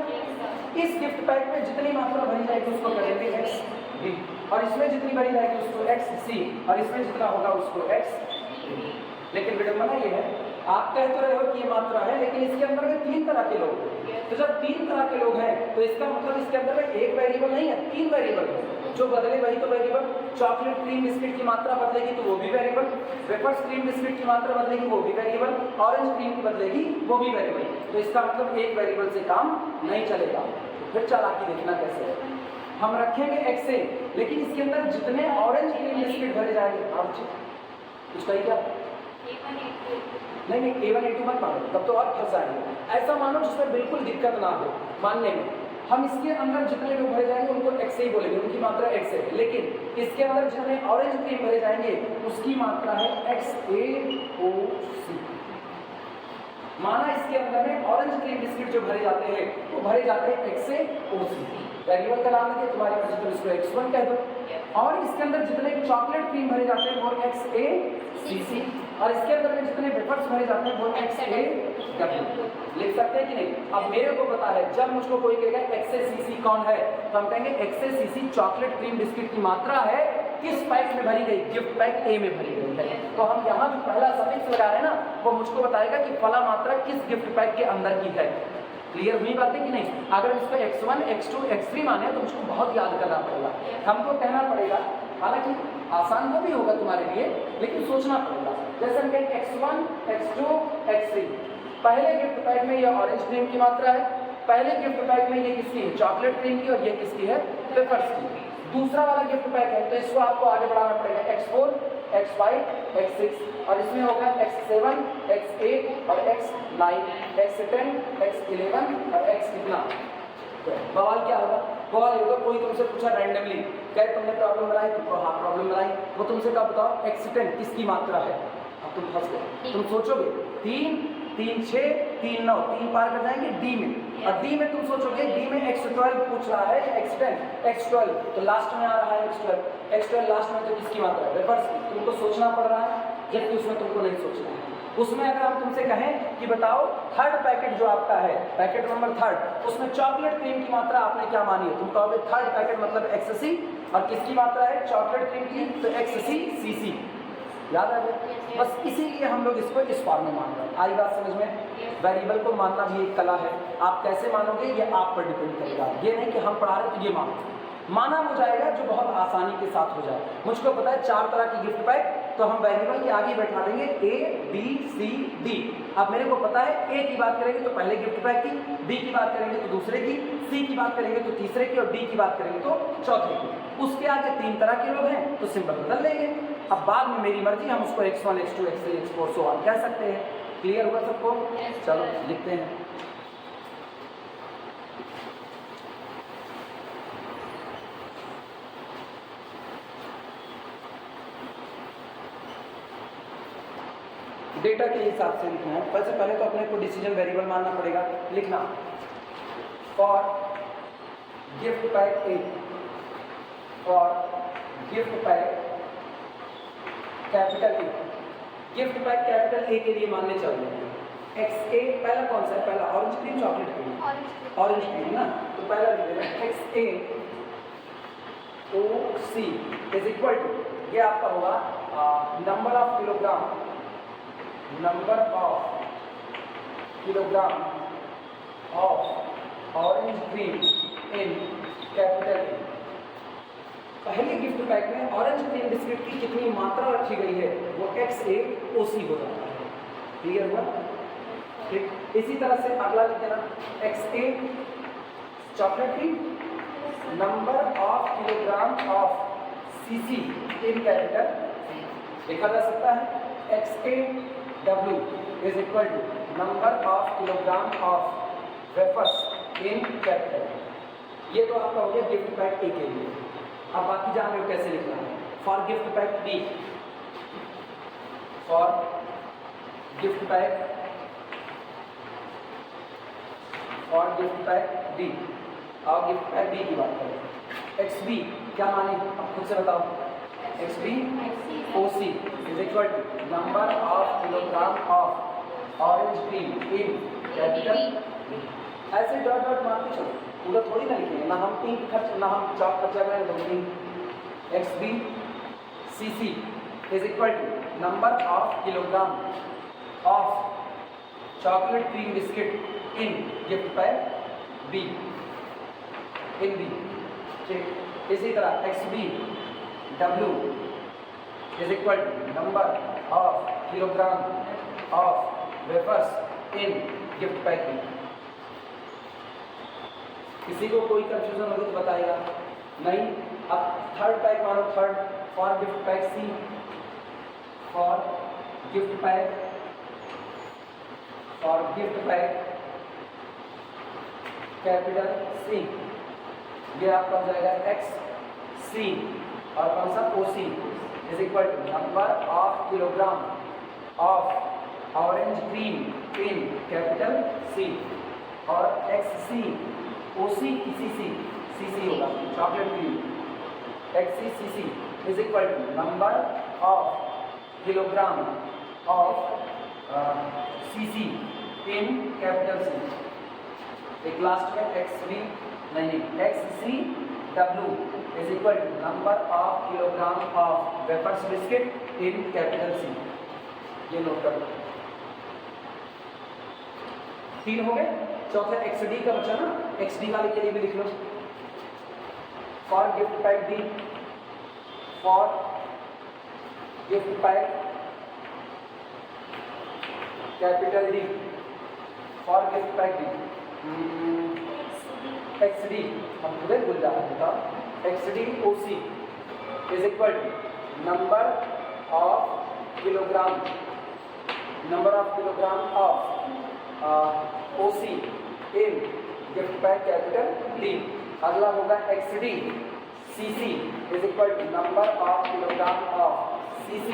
इस गिफ्ट पैक में जितनी मात्रा भरी जाएगी उसको करेंगे एक्स बी, और इसमें जितनी भरी जाएगी उसको एक्स सी, और इसमें जितना होगा उसको एक्स। लेकिन विडंबना ये है, आप कह तो रहे हो कि ये मात्रा है, लेकिन इसके अंदर में 3 तरह के लोग हैं। तो जब 3 तरह के लोग हैं तो इसका मतलब इसके अंदर में एक वेरिएबल नहीं है, 3 वेरिएबल है। जो बदले वही तो वेरिएबल। चॉकलेट क्रीम बिस्किट की मात्रा बदलेगी तो वो भी वेरिएबल, वेफर्स क्रीम बिस्किट की मात्रा बदलेगी वो भी वेरिएबल, ऑरेंज क्रीम की बदलेगी वो भी वेरिएबल। तो इसका मतलब एक वेरिएबल से काम नहीं चलेगा। फिर चालाकी देखना कैसे है। हम रखेंगे एक्स ए, लेकिन इसके अंदर जितने ऑरेंज क्रीम बिस्किट भरे जाएंगे, कुछ कही क्या? नहीं A1 A2 मत मानो, तब तो और फंस जाएंगे। ऐसा मानो जिसमें बिल्कुल दिक्कत ना हो मानने में। हम इसके अंदर जितने लोग भरे जाएंगे उनको एक्स ही बोलेंगे, उनकी मात्रा एक्स है। लेकिन इसके अंदर जितने ऑरेंज क्रीम भरे जाएंगे उसकी मात्रा है XaOC। माना इसके अंदर में ऑरेंज क्रीम बिस्किट जो भरे जाते हैं वो भरे जाते हैं XaOC। वेरिएबल का नाम है तुम्हारी मर्जी, तो इसको x1 कह दो। और इसके अंदर जितने चॉकलेट क्रीम भरे जाते हैं वो XaCC, और इसके अंदर में जितने वेफर्स भरे जाते हैं वो XaW। लिख सकते हैं कि नहीं? अब मेरे को पता है जब मुझको कोई कहेगा XaCC कौन है, तो हम कहेंगे XaCC चॉकलेट क्रीम बिस्किट की मात्रा है किस पैक में भरी गई, गिफ्ट पैक A में भरी गई है। तो हम यहाँ जो पहला सफिक्स लगा रहे हैं ना, वो मुझको बताएगा कि फला मात्रा किस गिफ्ट पैक के अंदर की है। क्लियर हुई बात है कि नहीं? अगर इसको x1 x2 x3 माने तो मुझको बहुत याद करना पड़ेगा, हमको कहना पड़ेगा। हालांकि आसान वो भी होगा तुम्हारे लिए, लेकिन सोचना पड़ेगा। जैसे हम कहें x1 x2 x3, पहले गिफ्ट पैक में ये ऑरेंज क्रीम की मात्रा है, पहले गिफ्ट पैक में ये किसकी है, चॉकलेट क्रीम की, और ये किसकी है, वेफर्स की। दूसरा वाला गिफ्ट पैक है तो इसको आपको आगे बढ़ाना पड़ेगा, x4 x5 x6, और इसमें होगा x7 x8 और x9 x10 x11 और x कितना। बवाल क्या होगा? बवाल होगा कोई तुमसे पूछा रैंडमली, कहे तुमने प्रॉब्लम बनाई, तुमको हाँ प्रॉब्लम बनाई, वो तुमसे क्या बताओ x10 किसकी मात्रा है। अब तुम फंस गए, तुम सोचोगे 3 3 6 3 9, 3 पार कर जाएंगे डी में, और डी में तुम सोचोगे डी में x12 पूछ रहा है x10 x12, तो लास्ट में आ रहा है x12 लास्ट में, तो किसकी मात्रा है, वेफर्स की। तुमको सोचना पड़ रहा है, जबकि उसमें तुमको नहीं सोचना है। उसमें अगर हम तुमसे कहें कि बताओ थर्ड पैकेट जो आपका है, पैकेट नंबर थर्ड, उसमें चॉकलेट क्रीम की मात्रा आपने क्या मानी है, तुम कहोगे थर्ड पैकेट मतलब XC, और किसकी मात्रा है, चॉकलेट क्रीम की, तो XCCC। याद आ गया? बस इसीलिए हम लोग इसको इस फॉर्म में मान रहे हैं। आई बात समझ में? वेरिएबल को मानना भी एक कला है, आप कैसे मानोगे ये आप पर डिपेंड करेगा। ये नहीं कि हम पढ़ा रहे तो ये माना हो जाएगा जो बहुत आसानी के साथ हो जाए। मुझको पता है 4 तरह की गिफ्ट पैक, तो हम वेरिएबल के आगे बैठा देंगे A B C D। अब मेरे को पता है A की बात करेंगे तो पहले गिफ्ट पैक की, B की बात करेंगे तो दूसरे की, C की बात करेंगे तो तीसरे की, और D की बात करेंगे तो चौथे की। उसके आगे 3 तरह के लोग हैं तो सिंबल बदल लेंगे। अब बाद में मेरी मर्जी, हम उसको x1 x2 x3 x4 so on कह सकते हैं। क्लियर हुआ सबको? चलो लिखते हैं। डेटा के हिसाब से लिखना है। सबसे पहले तो अपने को डिसीजन वेरिएबल मानना पड़ेगा। लिखना for gift pack A, for gift pack capital A, gift pack capital A के लिए मानने चाहिए XA। पहला कौन सा है, पहला orange cream chocolate cream, orange cream ना, तो पहला लिख देना XaOC इज इक्वल टू, ये आपका होगा number of kilogram, number of kilogram of orange cream in capital A. पहले गिफ्ट पैक में ऑरेंज क्रीम बिस्किट की कितनी मात्रा रखी गई है वो XaOC हो जाता है। क्लियर हुआ? ठीक, इसी तरह से अगला लिख देना XA chocolate cream, number of kilogram of CC in capital लिखा जा सकता है XaW is equal to number of kilogram of wafers in capital. ये तो आपका हो गया गिफ्ट पैक ए के लिए। अब बाकी जान रहे हो कैसे लिखना है। For gift pack B, for gift pack, for gift pack B, और गिफ्ट पैक बी की बात करें। XB क्या माने, अब खुद से बताओ। XbOC is equal to number of kilogram of orange cream in capital. ऐसे डॉट डॉट मार के चलो, पूरा थोड़ी ना लिखेंगे, ना हम इंक खर्च, ना हम चॉक खर्चा करेंगे। XbCC is equal to number of kilogram of chocolate cream biscuit in gift pack B, in B. ठीक, इसी तरह XB W is equal to number of kilogram of wafers in gift pack B. किसी को कोई confusion होगी तो बताएगा नहीं। अब थर्ड पैक मानो, third for gift pack C, for gift pack capital C, ये आपका हो जाएगा XC और कौन सा OC is equal to number of kilogram of orange cream in capital C और XC OC CC होगा चॉकलेट क्रीम, XCCC is equal to number of kilogram of CC in capital C। एक लास्ट में XB नहीं XCW is equal to number of kilogram of wafers biscuit in capital C। ये note कर लो। 3 हो गए। चौथा XD का बचा ना, XD वाले के लिए भी लिख लो। For gift pack D, for gift pack capital D, for gift pack D XD हम पूरे भूल जा रहे हैं। XD OC is equal to number of kilogram of OC in gift pack capital D। अगला होगा XD CC is equal to number of kilogram of CC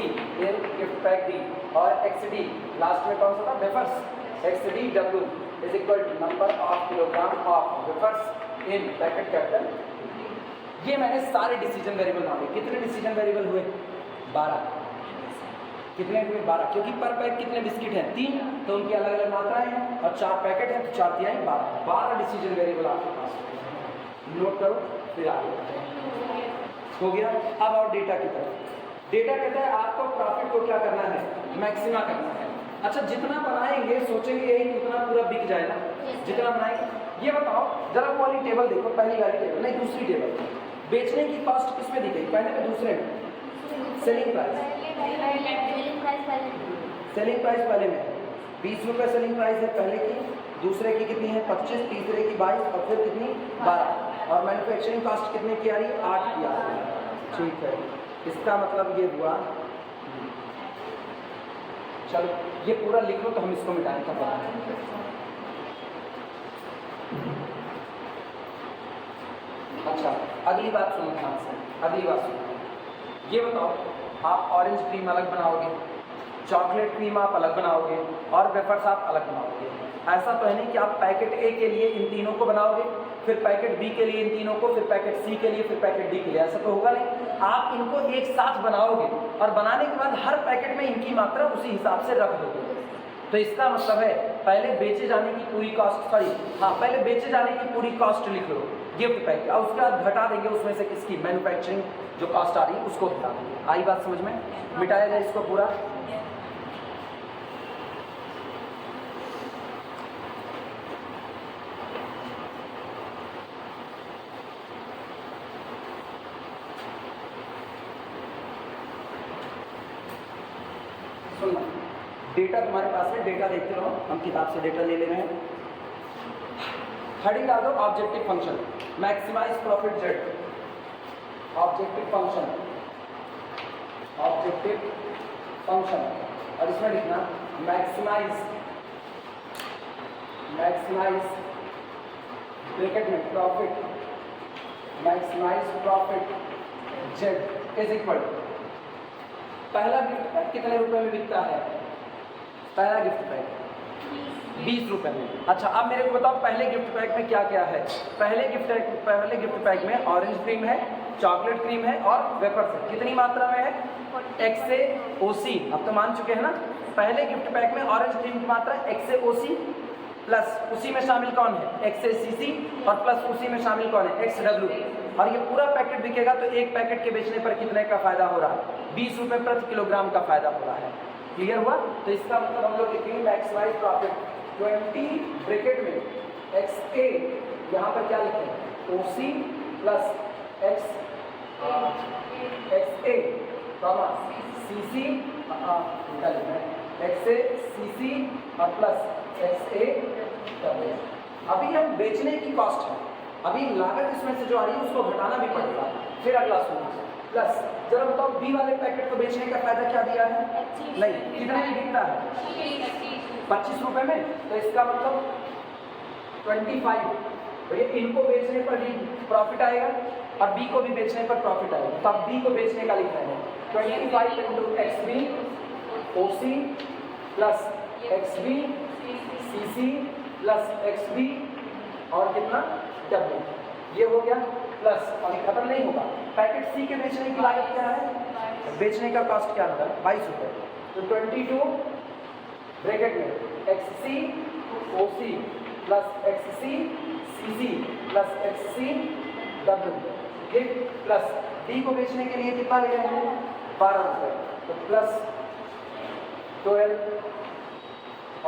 in gift pack D और XD last में कौन सा था wafers, XDW is equal to number of kilogram of wafers in packet capital. ये मैंने सारे डिसीजन वेरिएबल माने। कितने डिसीजन वेरिएबल हुए? 12। कितने हुए? 12, क्योंकि पर पैक कितने बिस्किट हैं? 3, तो उनकी अलग अलग मात्राएं हैं और 4 पैकेट हैं तो 4 तिहाई 12 डिसीजन वेरिएबल आपके पास नोट करो। फिर आगे हो गया। अब और डेटा की तरफ। डेटा कहता है आपको प्रॉफिट को क्या करना है? मैक्सिमा करना है। अच्छा, जितना बनाएंगे सोचेंगे यही कि उतना पूरा बिक जाएगा जितना बनाएंगे। ये बताओ जरा वो वाली टेबल देखो, पहली वाली टेबल नहीं दूसरी टेबल। बेचने की कॉस्ट किसमें दी गई? पहले में दूसरे में? Selling price. सेलिंग प्राइस पहले में 20 रुपये सेलिंग प्राइस है पहले की, दूसरे की कितनी है? 25, तीसरे की 22 और फिर कितनी? 12। और मैन्युफैक्चरिंग कॉस्ट कितने की आ रही है? 8 की आ रही है। ठीक है, इसका मतलब ये हुआ। चलो ये पूरा लिखो तो हम इसको मिटाने का पता है। अच्छा, अगली बात सुनो ध्यान से। अगली बात सुनो, ये बताओ आप ऑरेंज क्रीम अलग बनाओगे, चॉकलेट क्रीम आप अलग बनाओगे और वेफर्स आप अलग बनाओगे। ऐसा तो है नहीं कि आप पैकेट ए के लिए इन तीनों को बनाओगे, फिर पैकेट बी के लिए इन तीनों को, फिर पैकेट सी के लिए, फिर पैकेट डी के लिए। ऐसा तो होगा नहीं। आप इनको एक साथ बनाओगे और बनाने के बाद हर पैकेट में इनकी मात्रा उसी हिसाब से रख दोगे। तो इसका मतलब है पहले बेचे जाने की पूरी कॉस्ट, पहले बेचे जाने की पूरी कॉस्ट लिख लो गिफ्ट पैक, और उसके बाद घटा देंगे उसमें से किसकी? मैन्युफैक्चरिंग जो कॉस्ट आ रही है उसको घटा देंगे। आई बात समझ में? मिटाया जाए इसको पूरा। सुनना, डेटा तुम्हारे पास है, डेटा देखते रहो। हम किताब से डेटा ले रहे हैं। हेडिंग डाल दो objective function, maximize profit Z. Objective function और इसमें लिखना मैक्सिमाइज ब्रैकेट में profit, maximize profit Z is equal. पहला गिफ्ट पैक कितने रुपए में बिकता है? पहला गिफ्ट पैक 20 रुपए में। अच्छा, अब मेरे को बताओ पहले गिफ्ट पैक में क्या क्या है? पहले गिफ्ट पैक में ऑरेंज क्रीम है, चॉकलेट क्रीम है और वेफर्स है। कितनी मात्रा में है? X से OC। अब तो मान चुके हैं ना, पहले गिफ्ट पैक में ऑरेंज क्रीम की मात्रा X से OC प्लस उसी में शामिल कौन है? X से CC और प्लस उसी में शामिल कौन है? XW। और ये पूरा पैकेट बिकेगा तो एक पैकेट के बेचने पर कितने का फायदा हो रहा है? 20 रुपये प्रति किलोग्राम का फायदा हो रहा है। क्लियर हुआ? तो इसका मतलब हम लोग लिखेंगे मैक्सिमाइज प्रॉफिट 20 ब्रैकेट में XA, यहाँ पर क्या लिखें? OC प्लस एक्स ए कॉमा सी सी निकाल लेना है एक्स ए सी सी और प्लस एक्स ए डब्ल्यू। अभी हम बेचने की कॉस्ट है, अभी लागत इसमें से जो आ रही है उसको घटाना भी पड़ेगा। फिर अगला सुनो प्लस, जरा बताओ बी वाले पैकेट को बेचने का फायदा क्या दिया है? नहीं, कितने में बिकता है? 25 रुपए में। तो इसका मतलब 25, तो ये इनको बेचने पर भी प्रॉफिट आएगा और बी को भी बेचने पर प्रॉफिट आएगा। तो अब बी को बेचने का लिख रहे हैं 25 into x B O C plus x B C C plus x B और कितना डब्ल्यू, ये हो गया प्लस। और खत्म नहीं होगा, पैकेट सी के बेचने की लागत क्या है? बेचने का कॉस्ट क्या होगा? 22 रुपये। तो 22 ब्रैकेट में x C O C plus x C C C plus x C W, ठीक, प्लस डी को बेचने के लिए कितना ले रहे हैं? 12 रुपये। तो प्लस 12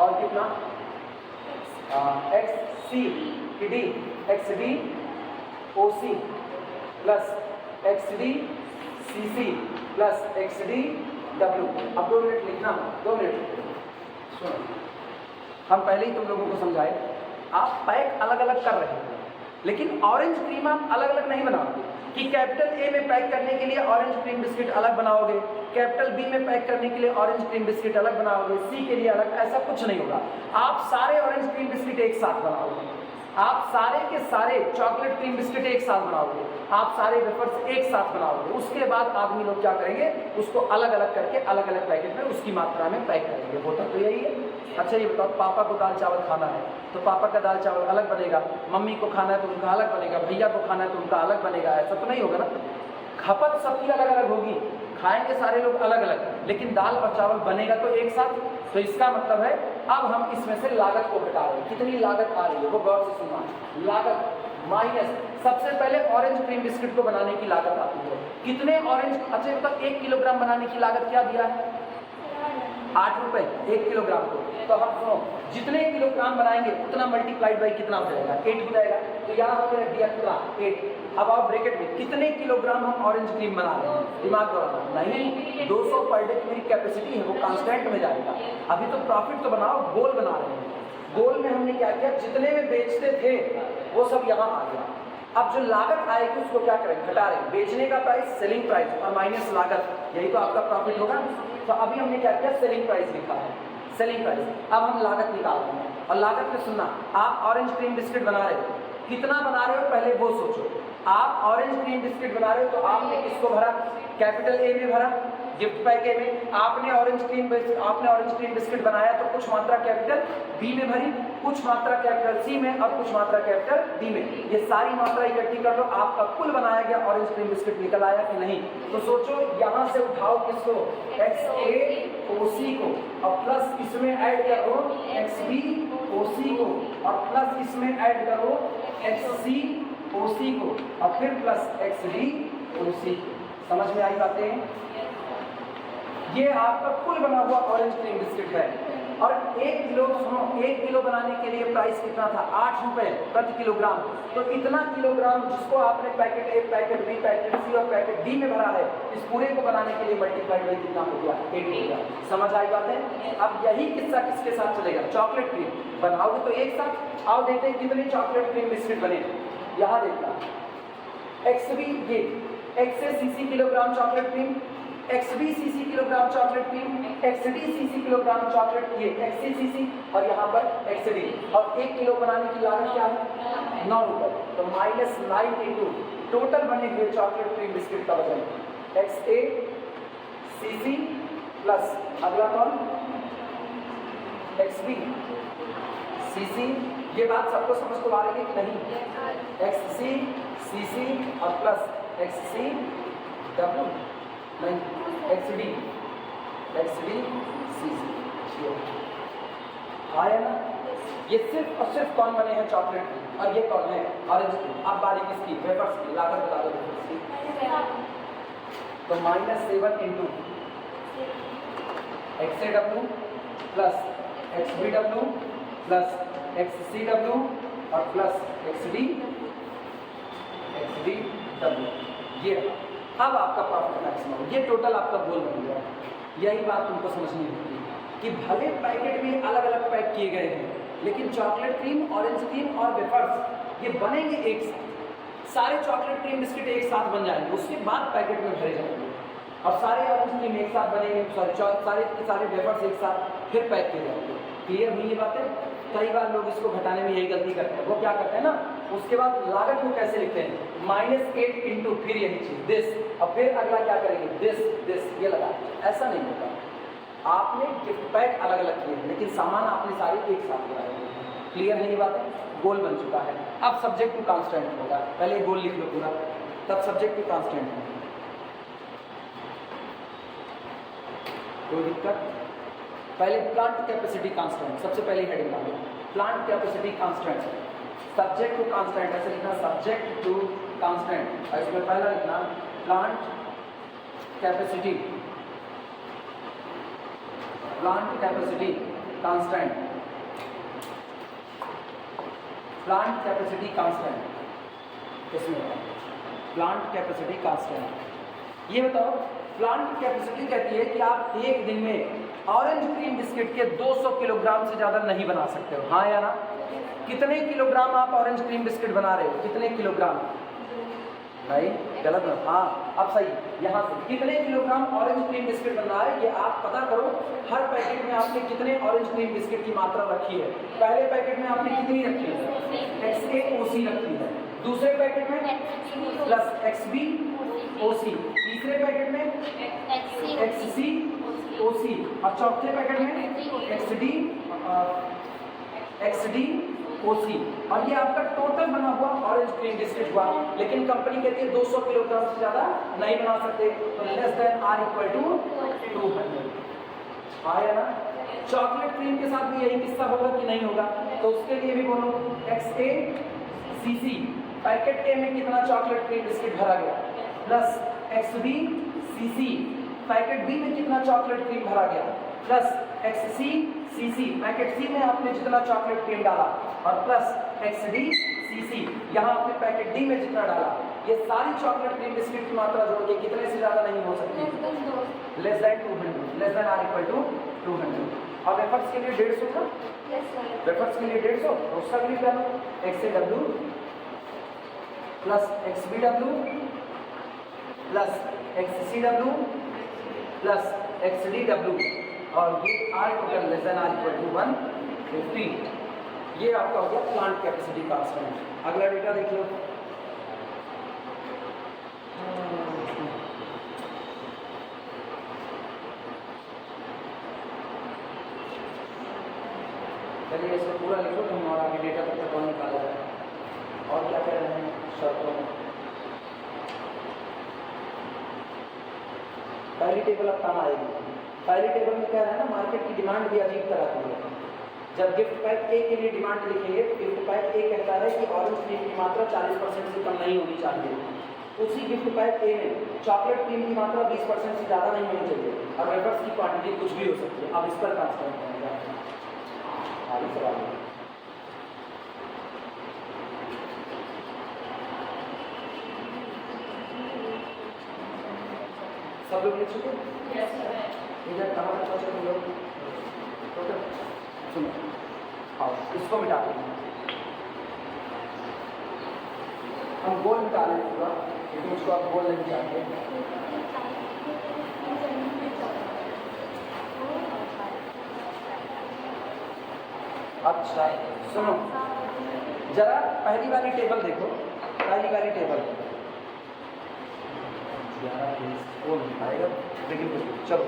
और कितना x C D x D O C plus x D C C plus x D W. अब 2 मिनट लिखना, 2 मिनट सुनो। हम पहले ही तुम लोगों को समझाए, आप पैक अलग अलग कर रहे हैं लेकिन ऑरेंज क्रीम आप अलग अलग नहीं बनाओगे कि कैपिटल ए में पैक करने के लिए ऑरेंज क्रीम बिस्किट अलग बनाओगे, कैपिटल बी में पैक करने के लिए ऑरेंज क्रीम बिस्किट अलग बनाओगे, सी के लिए अलग, ऐसा कुछ नहीं होगा। आप सारे ऑरेंज क्रीम बिस्किट एक साथ बनाओगे, आप सारे के सारे चॉकलेट क्रीम बिस्किट एक साथ बनाओगे, आप सारे वेफर्स एक साथ बनाओगे। उसके बाद आदमी लोग क्या करेंगे, उसको अलग अलग करके अलग अलग पैकेट में उसकी मात्रा में पैक करेंगे। होता तो यही है। अच्छा ये बताओ, पापा को दाल चावल खाना है तो पापा का दाल चावल अलग बनेगा, मम्मी को खाना है तो उनका अलग बनेगा, भैया को खाना है तो उनका अलग बनेगा, ऐसा तो नहीं होगा ना। खपत सबकी अलग अलग होगी, खाएंगे सारे लोग अलग अलग, लेकिन दाल और चावल बनेगा तो एक साथ। तो इसका मतलब है अब हम इसमें से लागत को घटा रहे हैं। कितनी लागत आ रही है वो गौर से सुनना। लागत माइनस, सबसे पहले ऑरेंज क्रीम बिस्किट को बनाने की लागत आती है। कितने ऑरेंज, अच्छा तक 1 किलोग्राम बनाने की लागत क्या दिया है? 8 रुपए 1 किलोग्राम को। तो हम सुनो, जितने किलोग्राम बनाएंगे उतना मल्टीप्लाइड बाई कितना हो जाएगा? 8 हो जाएगा। तो यहाँ हमने रख दिया कितना? 8। अब आप ब्रैकेट में कितने किलोग्राम हम ऑरेंज क्रीम बना रहे हैं? दिमाग दौड़ाना नहीं, 200 पर डे की मेरी कैपेसिटी है, वो कांस्टेंट में जाएगा। अभी तो प्रॉफिट तो बनाओ, गोल बना रहे हैं। गोल में हमने क्या किया, जितने में बेचते थे वो सब यहाँ आ गया। अब जो लागत आएगी उसको क्या करें? घटा रहे हैं। बेचने का प्राइस सेलिंग प्राइस और माइनस लागत, यही तो आपका प्रॉफिट होगा। तो अभी हमने क्या किया, सेलिंग प्राइस लिखा है, सेलिंग प्राइस। अब हम लागत निकाल रहे हैं और लागत में सुनना, आप ऑरेंज क्रीम बिस्किट बना रहे हो, कितना बना रहे हो पहले वो सोचो। आप ऑरेंज क्रीम बिस्किट बना रहे हो तो आपने किसको भरा? कैपिटल ए में भरा, गिफ्ट पैक ए में। आपने ऑरेंज क्रीम बिस्किट बनाया तो कुछ मात्रा कैपिटल बी में भरी, कुछ मात्रा कैपिटल सी में और कुछ मात्रा कैपिटल डी में। ये सारी मात्रा इकट्ठी कर लो, आपका कुल बनाया गया ऑरेंज क्रीम बिस्किट निकल आया कि नहीं? तो सोचो, यहाँ से उठाओ किसको? एक्स ए ओ सी को, और प्लस इसमें ऐड करो एक्स बी ओ सी को, और प्लस इसमें ऐड करो एक्स सी ओ सी को, और फिर प्लस एक्स डी ओ सी। समझ में आई बातें? ये आपका कुल बना हुआ ऑरेंज क्रीम बिस्किट है। और 1 किलो, सुनो, 1 किलो बनाने के लिए प्राइस कितना था? 8 रुपए प्रति किलोग्राम। तो इतना किलोग्राम जिसको आपने पैकेट ए, पैकेट बी, पैकेट सी और पैकेट डी में भरा है, इस पूरे को बनाने के लिए मल्टीप्लाइड बाई कितना हो गया? 8 हो गया। समझ आई बात है? अब यही किस्सा किसके साथ चलेगा? चॉकलेट क्रीम बनाओगे तो एक साथ। आओ देखते हैं कितने चॉकलेट क्रीम बिस्किट बने। यहाँ देखना, एक्स बी, ये x A C C kilogram chocolate cream, x B C C kilogram chocolate cream, x D C C kilogram chocolate, ये एक्स सी सी सी और यहाँ पर एक्स डी। और 1 kilo बनाने की लागत क्या है? 9 रुपये। तो -9 इंटू टोटल बने हुए चॉकलेट क्रीम बिस्किट का वजन x A C C plus अगला कौन? एक्स बी सी सी। ये बात सबको समझ तो आ रही है कि नहीं? एक्स सी सी सी और प्लस एक्स सी डब्ल्यू, नहीं, एक्स डी सी सी। आया ना? ये सिर्फ और सिर्फ कौन बने हैं? चॉकलेट की। और ये कौन है? ऑरेंज की। अब बारी किसकी? वेफर्स की। लागत बता दो वेफर्स की। तो -7 into x A W plus x B W plus x C W और प्लस एक्स डी W, ये रहा। अब आपका प्रॉफिट मैक्सिमम, ये टोटल आपका गोल बन गया। यही बात तुमको समझनी होगी कि भले पैकेट में अलग अलग पैक किए गए हैं, लेकिन चॉकलेट क्रीम, ऑरेंज क्रीम और वेफर्स ये बनेंगे एक साथ। सारे चॉकलेट क्रीम बिस्किट एक साथ बन जाएंगे, उसके बाद पैकेट में भरे जाएंगे, और सारे ऑरेंज क्रीम एक साथ बनेंगे, सारे वेफर्स एक साथ फिर पैक किए जाएंगे। क्लियर हुई ये बातें? कई बार लोग इसको घटाने में यही गलती करते हैं। वो क्या करते हैं ना, उसके बाद लागत को कैसे लिखते हैं, -8 इंटू फिर यही चीज दिस, और फिर अगला क्या करेंगे, दिस दिस, ये लगा। ऐसा नहीं होता। आपने गिफ्ट पैक अलग अलग किए, लेकिन सामान आपने सारे एक साथ लगाए। क्लियर है ये बातें? गोल बन चुका है। अब सब्जेक्ट टू कांस्टेंट होगा, पहले गोल लिख लो पूरा, तब सब्जेक्ट टू कांस्टेंट होगा। कोई दिक्कत? पहले प्लांट कैपेसिटी कांस्टेंट, सबसे पहले हेडिंग डालो, plant capacity constant, subject to constant, ऐसे लिखना सब्जेक्ट टू कांस्टेंट, और इसमें पहला लिखना plant capacity, plant capacity constant, plant capacity constant, इसमें प्लांट कैपेसिटी कांस्टेंट। ये बताओ, प्लांट कैपेसिटी कहती है कि आप एक दिन में ऑरेंज क्रीम बिस्किट के 200 किलोग्राम से ज़्यादा नहीं बना सकते हो, हाँ या ना? कितने किलोग्राम आप ऑरेंज क्रीम बिस्किट बना रहे हो, कितने किलोग्राम? नहीं, गलत ना, हाँ अब सही। यहाँ से कितने किलोग्राम ऑरेंज क्रीम बिस्किट बन रहा है, ये आप पता करो। हर पैकेट में आपने कितने ऑरेंज क्रीम बिस्किट की मात्रा रखी है? पहले पैकेट में आपने कितनी रखी है? XAOC रखी है। दूसरे पैकेट में प्लस XBOC, तीसरे पैकेट में XCOC, और चौथे पैकेट में XDOC, और ये आपका टोटल बना हुआ ऑरेंज क्रीम बिस्किट हुआ। लेकिन कंपनी कहती है 200 किलोग्राम से ज़्यादा नहीं बना सकते, तो less than or equal to 200। आया ना? चॉकलेट क्रीम के साथ भी यही किस्सा होगा कि नहीं होगा? तो उसके लिए भी बोलो XACC, पैकेट ए में कितना चॉकलेट क्रीम बिस्किट भरा गया, प्लस XBCC, पैकेट बी में कितना चॉकलेट क्रीम भरा गया, प्लस XCCC, पैकेट सी में आपने जितना चॉकलेट क्रीम डाला, और प्लस XDCC, यहाँ आपने पैकेट डी में जितना डाला। ये सारी चॉकलेट क्रीम बिस्किट की मात्रा जोड़ के कितने से ज़्यादा नहीं हो सकती? Less than 200, less than or equal to 200। और वेफर्स के लिए 150 था, वेफर्स के लिए 150, उसका भी क्या लो, XAW plus XBW plus XCW plus XDW, और ये are total less than or equal to 150। ये आपका हो गया प्लांट कैपेसिटी कांस्टेंट। अगला डेटा देख लो, चलिए इसको पूरा लिखो तुम, और आगे डेटा तक कौन निकाला जाए। और क्या कह रहे हैं शर्तों में? पहली टेबल अब काम आएगी। पहली टेबल में क्या है ना, मार्केट की डिमांड भी अजीब तरह की है। जब गिफ्ट पैक ए के लिए डिमांड लिखेंगे तो गिफ्ट पैक ए कहता है कि ऑरेंज क्रीम की मात्रा 40% से कम नहीं होनी चाहिए। उसी गिफ्ट पैक ए में चॉकलेट क्रीम की मात्रा 20% से ज़्यादा नहीं होनी चाहिए, और वेफर्स की क्वांटिटी कुछ भी हो सकती है। अब इस पर कांस्टेंट बनेगा। आगे सवाल है, सब लोग लिख चुके? इधर कहाँ तक पहुँचे तुम लोग? टोटल सुनो, आओ इसको मिटा देंगे। हम गोल मिटा लेंगे पूरा, लेकिन उसको आप गोल नहीं चाहते। अच्छा सुनो, जरा पहली वाली टेबल देखो, पहली वाली टेबल वो नहीं आएगा, लेकिन चलो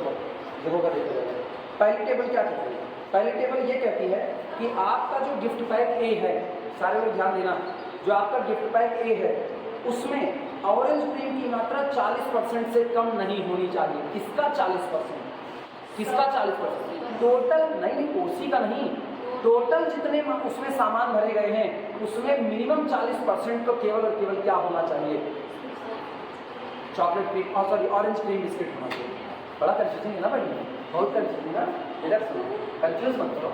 देखो का देखो। पहली टेबल क्या कहती है? पहली टेबल ये कहती है कि आपका जो गिफ्ट पैक ए है, सारे लोग ध्यान देना, जो आपका गिफ्ट पैक ए है उसमें ऑरेंज क्रीम की मात्रा 40% से कम नहीं होनी चाहिए। किसका 40%? किसका 40%? टोटल नहीं, ओसी का नहीं, टोटल जितने उसमें सामान भरे गए हैं उसमें मिनिमम 40% तो केवल और केवल क्या होना चाहिए? चॉकलेट क्रीम, और सॉरी ऑरेंज क्रीम बिस्किट होना चाहिए। बड़ा कंफ्यूजिंग है ना भाई, बहुत कंफ्यूजिंग है। इधर सुनो, कंफ्यूज मत करो।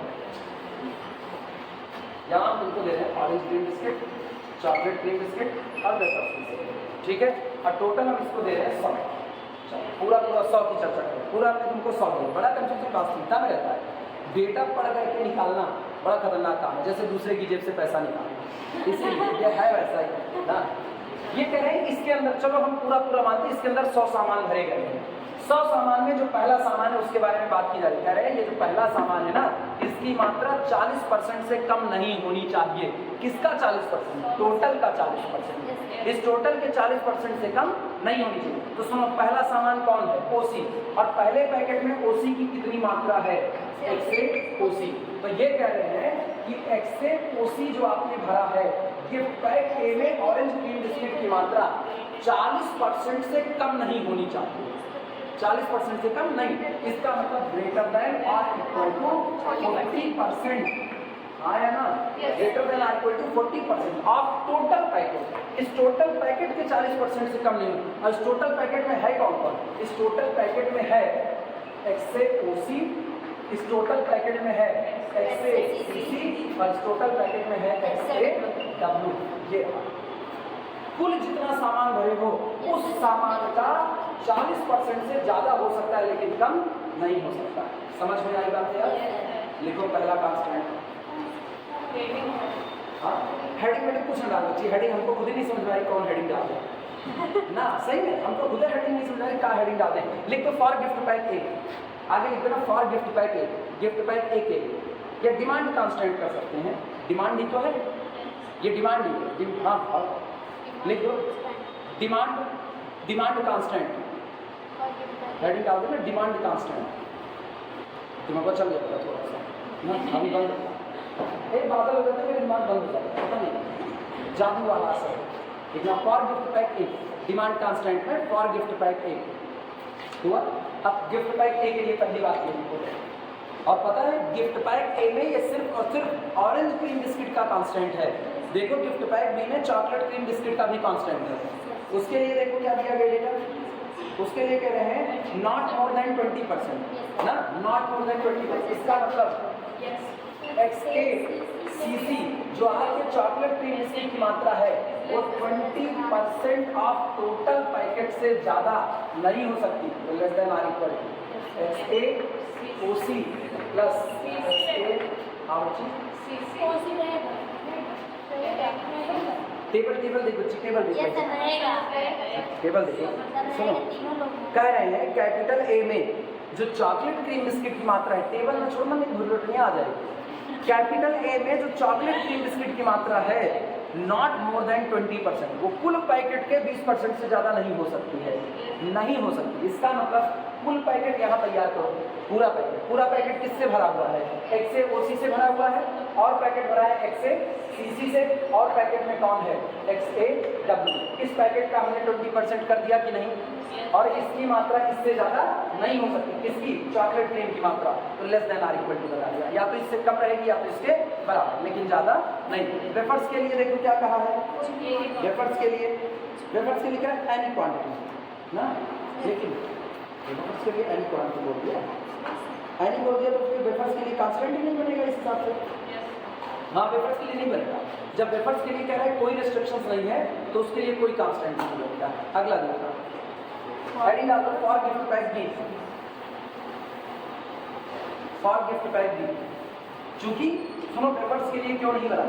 यहाँ हम तुमको दे रहे हैं orange cream biscuit, chocolate cream biscuit और वेफर्स बिस्किट, ठीक है। और टोटल हम इसको दे रहे हैं 100। पूरा 100 की चर्चा करें, पूरा हमने तुमको 100 दिया। बड़ा कंफ्यूजन वास्तविकता में रहता है, डेटा पढ़ करके निकालना बड़ा खतरनाक काम है, जैसे दूसरे की जेब से पैसा निकालना, इसीलिए ये है वैसा ही ना। ये कह रहे हैं इसके अंदर, चलो हम पूरा मानते हैं, इसके अंदर 100 सामान भरे गए हैं। 100 सामान में जो पहला सामान है उसके बारे में बात की जा रही है। कह रहे हैं ये जो पहला सामान है ना, इसकी मात्रा 40% से कम नहीं होनी चाहिए। किसका 40%? टोटल का 40%। इस टोटल के 40% से कम नहीं होनी चाहिए। तो सुनो, पहला सामान कौन है? ओसी। और पहले पैकेट में ओसी की कितनी मात्रा है? एक्सेट ओसी। तो ये कह रहे हैं कि एक्सेट ओसी जो आपने भरा है, गिफ्ट पैक ए में ऑरेंज क्रीम बिस्किट की मात्रा 40% से कम नहीं होनी चाहिए। 40% से कम नहीं, इसका मतलब ग्रेटर देन और इक्वल टू 40%। आया ना? ग्रेटर देन और equal to 40% of total packet. इस टोटल पैकेट के 40% से कम नहीं। और इस टोटल पैकेट में है कौन कौन? इस टोटल पैकेट में है एक्सेट ओसी, इस टोटल पैकेट में है एक्सेट सीसी, और इस टोटल पैकेट में है एक्सेट डब्ल्यू। ये कुल जितना सामान भरे हो उस सामान का 40% से ज्यादा हो सकता है, लेकिन कम नहीं हो सकता। समझ में आई बात यार? लिखो पहला कांस्टेंट। हाँ, हेडिंग में कुछ ना डाल बच्ची, हेडिंग हमको खुद ही नहीं समझ में आई कौन हेडिंग डाल दे ना। सही है, हमको खुद हेडिंग नहीं समझ में आई क्या हेडिंग डाल दें। लिख दो फॉर गिफ्ट पैक ए, आगे लिख देना for gift pack A, gift pack A के। ये डिमांड कांस्टेंट कर सकते हैं, डिमांड ही तो है, ये डिमांड ही है। हाँ, लिख दो डिमांड कांस्टेंट, हेडिंग डाल देना डिमांड कांस्टेंट। दिमाग चल जाएगा थोड़ा सा ना, अभी बंद एक बादल हो जाता है, मेरे दिमाग बंद हो जाता है, पता नहीं, जादू वाला असर। लिखना for gift pack A, demand constant में फॉर गिफ्ट पैक ए हुआ। अब गिफ्ट पैक ए के लिए पहली बात ये लिखो, और पता है गिफ्ट पैक ए में ये सिर्फ और सिर्फ ऑरेंज क्रीम बिस्किट का कांस्टेंट है। देखो गिफ्ट पैक बी में चॉकलेट क्रीम बिस्किट का भी कांस्टेंट है। उसके लिए देखो क्या दिया गया डेटा, उसके लिए कह रहे हैं नॉट मोर देन 20% ना, नॉट मोर देन 20%। इसका मतलब XACC जो आपके चॉकलेट क्रीम बिस्किट की मात्रा है वो 20% ऑफ टोटल पैकेट से ज़्यादा नहीं हो सकती। तो less than or equal to XAOC plus table देखो, टेबल देखो, सुनो, कह रहे हैं कैपिटल ए में जो चॉकलेट क्रीम बिस्किट की मात्रा है, टेबल में छोड़ना नहीं, भूल आ जाएगी। कैपिटल ए में जो चॉकलेट क्रीम बिस्किट की मात्रा है नॉट मोर देन 20%, वो कुल पैकेट के 20% से ज़्यादा नहीं हो सकती है, नहीं हो सकती। इसका मतलब कुल पैकेट यहाँ तैयार करो, पूरा पैकेट किससे भरा हुआ है? XAOC से भरा हुआ है, और पैकेट भरा है XACC से, और पैकेट में कौन है? XAW। इस पैकेट का हमने 20% कर दिया कि नहीं? और इसकी मात्रा इससे ज़्यादा नहीं हो सकती। किसकी? चॉकलेट क्रीम की मात्रा। तो less than or equal to बता दिया, या तो इससे कम रहेगी या तो इसके बराबर, लेकिन ज़्यादा नहीं। वेफर्स के लिए देखो क्या कहा है, वेफर्स के लिए क्या है? एनी क्वांटिटी ना, लेकिन वेफर्स के लिए एनी क्वांटिटी बोल दिया, एनी बोल दिया तो फिर वेफर्स के लिए कांस्टेंट ही नहीं बनेगा इस हिसाब से। हाँ, वेफर्स के लिए नहीं बनेगा। जब वेफर्स के लिए कह रहा है कोई रेस्ट्रिक्शंस नहीं है तो उसके लिए कोई कांस्टेंट नहीं बनेगा। अगला देखो, हेडिंग डाल दो for gift pack B, for gift pack B. चूंकि सुनो, वेफर्स के लिए क्यों नहीं बना?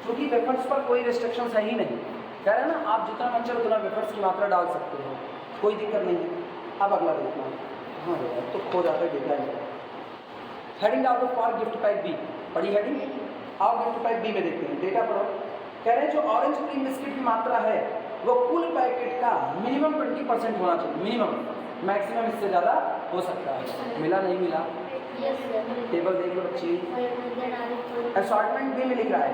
क्योंकि वेफर्स पर कोई रेस्ट्रिक्शंस है ही नहीं। कह रहे हैं ना, आप जितना मन चाहे उतना वेफर्स की मात्रा डाल सकते हो, कोई दिक्कत नहीं है। अब अगला देखना, हाँ यार तो खो जाता है डेटा है। हेडिंग डाल दो फॉर गिफ्ट पैक बी, पढ़ी हेडिंग। आप गिफ्ट पैक बी में देखते हैं, डेटा पढ़ो। कह रहे हैं जो ऑरेंज क्रीम बिस्किट की मात्रा है वो कुल पैकेट का मिनिमम 20% होना चाहिए, मिनिमम, मैक्सिमम इससे ज़्यादा हो सकता है। मिला नहीं मिला? टेबल देख लो बच्ची, असॉर्टमेंट बी में लिख रहा है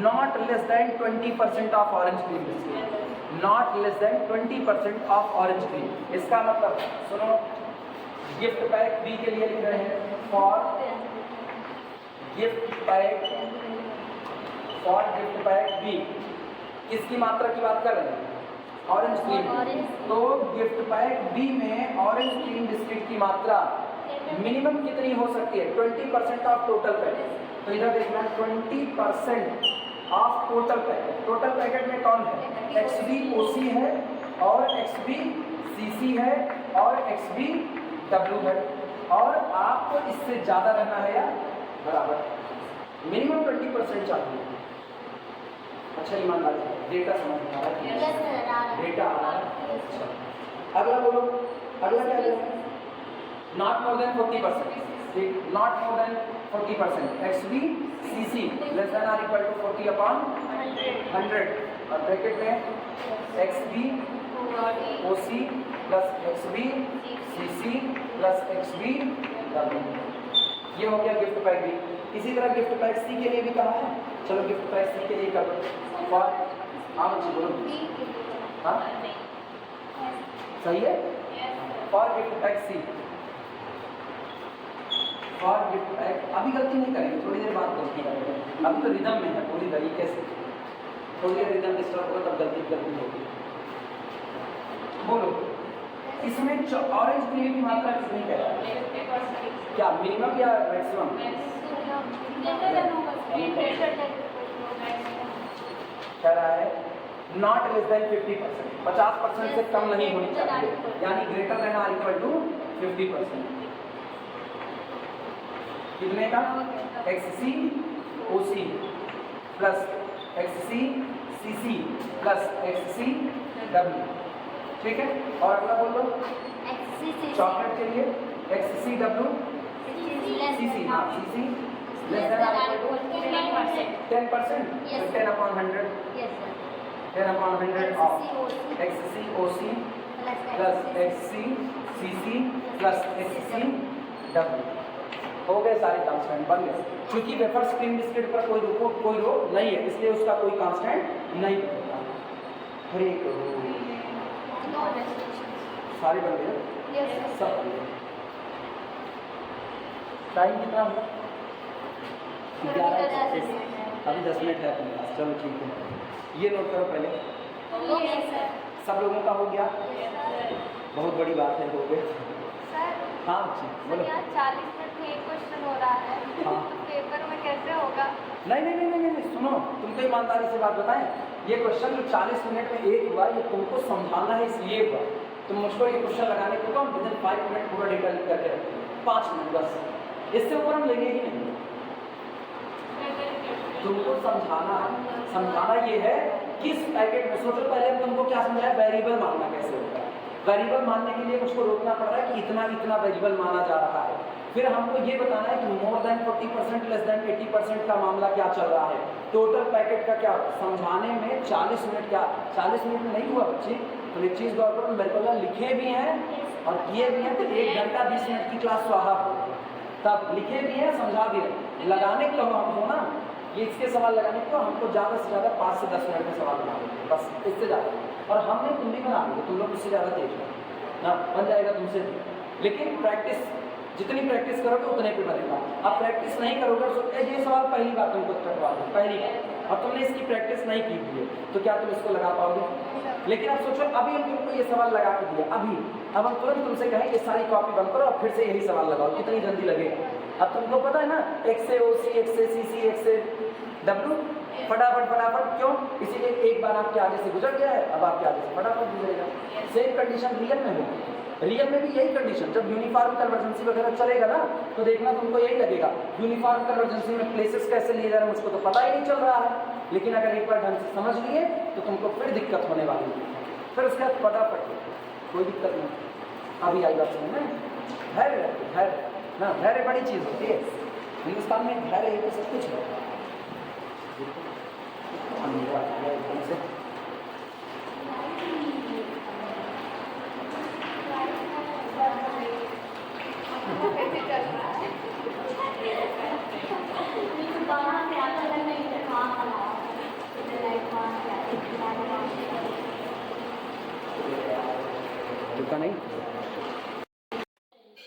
not less than 20% of orange cream biscuit, not less than 20% of orange cream. इसका मतलब सुनो, गिफ्ट पैक बी के लिए लिख रहे हैं फॉर गिफ्ट पैक बी, किसकी मात्रा की बात कर रहे हैं? Orange cream. तो गिफ्ट पैक बी में ऑरेंज क्रीम बिस्किट की मात्रा मिनिमम कितनी हो सकती है? 20% ऑफ टोटल पैकेट। तो इधर देखना 20% of total packet. Total packet में कौन है? XB-OC है और XB-CC है और XB-W है, और आपको इससे ज़्यादा रहना है या बराबर, मिनिमम 20% चाहिए। अच्छा ईमानदार, डेटा समझ में आ रहा है? Yes, sir. डेटा आ रहा है। अच्छा अगला बोलो, अगला क्या है? नॉट मोर देन 40%, ठीक, not more than 40%। XB-CC less than or equal to 40/100, और ब्रैकेट में XB-OC plus XB-CC plus XB-W। ये हो गया गिफ्ट पैक भी। इसी तरह गिफ्ट पैक सी के लिए भी कहा है, चलो गिफ्ट पैक सी के लिए कर लो। फॉर हाँ बच्ची बोलो, हाँ सही है। For gift pack C, for gift pack अभी गलती नहीं करेंगे, थोड़ी देर बाद गलती करेंगे। अभी तो रिदम में है पूरी तरीके से, थोड़ी देर रिदम डिस्टर्ब होगा तब गलती होगी। बोलो इसमें ऑरेंज के लिए की मात्रा कितनी कह रहा है? क्या मिनिमम या मैक्सिमम? कह रहा है नॉट लेस देन 50%, 50% से कम नहीं होनी चाहिए, यानी greater than or equal to 50%। कितने का? XC-OC plus XC-CC plus XC-W, ठीक है। और अगला बोल दो चॉकलेट के लिए XC-W CC, हाँ CC less than or equal to 10%, 10/100, 10/100 of XC-OC plus XC-CC plus XC-W। हो गए सारे कांस्टेंट बन गए। क्योंकि वेफर स्क्रीन बिस्किट पर कोई रो नहीं है, इसलिए उसका कोई कांस्टेंट नहीं बनेगा। फिर एक सारे बन गए, सब बन गए। टाइम कितना हुआ? 11। अभी 10 मिनट है अपने पास, चलो ठीक है। ये नोट करो पहले, सब लोगों का हो गया? बहुत बड़ी बात है, हो गया। हाँ जी बोलो। 40 मिनट में एक क्वेश्चन हो रहा है, हाँ। तो पेपर में कैसे होगा? नहीं, सुनो, तुमको ईमानदारी से बात बताएं, ये क्वेश्चन जो 40 मिनट में एक हुआ, ये तुमको समझाना है इसलिए हुआ। तुम मुझको ये क्वेश्चन लगाने को कम विदिन 5 मिनट पूरा डेटा लिख करके रखो, 5 मिनट बस, इससे ऊपर हम लेंगे ही नहीं। तुमको समझाना ये है किस पैकेट में। सोचो पहले हम तुमको क्या समझाया, वेरिएबल मानना कैसे होता है। वेरिएबल मानने के लिए मुझको रोकना पड़ रहा है कि इतना वेरिएबल माना जा रहा है। फिर हमको ये बताना है कि मोर देन 40% लेस देन 80% का मामला क्या चल रहा है। टोटल पैकेट का क्या समझाने में 40 मिनट, क्या 40 मिनट में नहीं हुआ बच्ची? तो एक चीज़ गौर करो, मेरे को लिखे भी हैं और किए भी हैं, तो 1 घंटा 20 मिनट की क्लास स्वाहा हो, तब लिखे भी हैं समझा भी हैं। लगाने को हमको ना, ये इसके सवाल लगाने को हमको ज़्यादा से ज़्यादा 5 से 10 मिनट में सवाल बना देंगे, बस इससे ज़्यादा। और हमने तुम भी बना देंगे, तुम लोग उससे ज़्यादा तेज हो ना, बन जाएगा तुमसे। लेकिन प्रैक्टिस, जितनी प्रैक्टिस करोगे उतने पे बनेगा। अब प्रैक्टिस नहीं करोगे तो ये सवाल पहली बार तुमको करवा दो, पहली बार, और तुमने इसकी प्रैक्टिस नहीं की हुई है, तो क्या तुम इसको लगा पाओगे? लेकिन अब सोचो, अभी हम तुमको ये सवाल लगा के दिया, अभी अब हम तुरंत तुमसे कहें ये सारी कॉपी बंद करो और फिर से यही सवाल लगाओ, कितनी जल्दी लगेगा? अब तुमको पता है ना, X से OC, X से CC, X से W, फटाफट। क्यों? इसीलिए एक बार आपके आगे से गुजर गया है, अब आपके आगे से फटाफट गुजरेगा। सेम कंडीशन रियल में होगी। रियल में भी यही कंडीशन, जब यूनिफॉर्म कन्वर्जेंसी वगैरह चलेगा ना, तो देखना तुमको यही लगेगा, यूनिफॉर्म कन्वर्जेंसी में प्लेसेस कैसे लिए जा रहे हैं मुझको तो पता ही नहीं चल रहा है। लेकिन अगर एक बार ढंग से समझ लिए तो तुमको फिर दिक्कत होने वाली है। फिर उसके बाद फटाफट, कोई दिक्कत नहीं। अभी आई बात समझ में? धैर्य ना, धैर्य बड़ी चीज़ होती है हिंदुस्तान में, धैर्य है सब कुछ है। एकदम से रुका नहीं।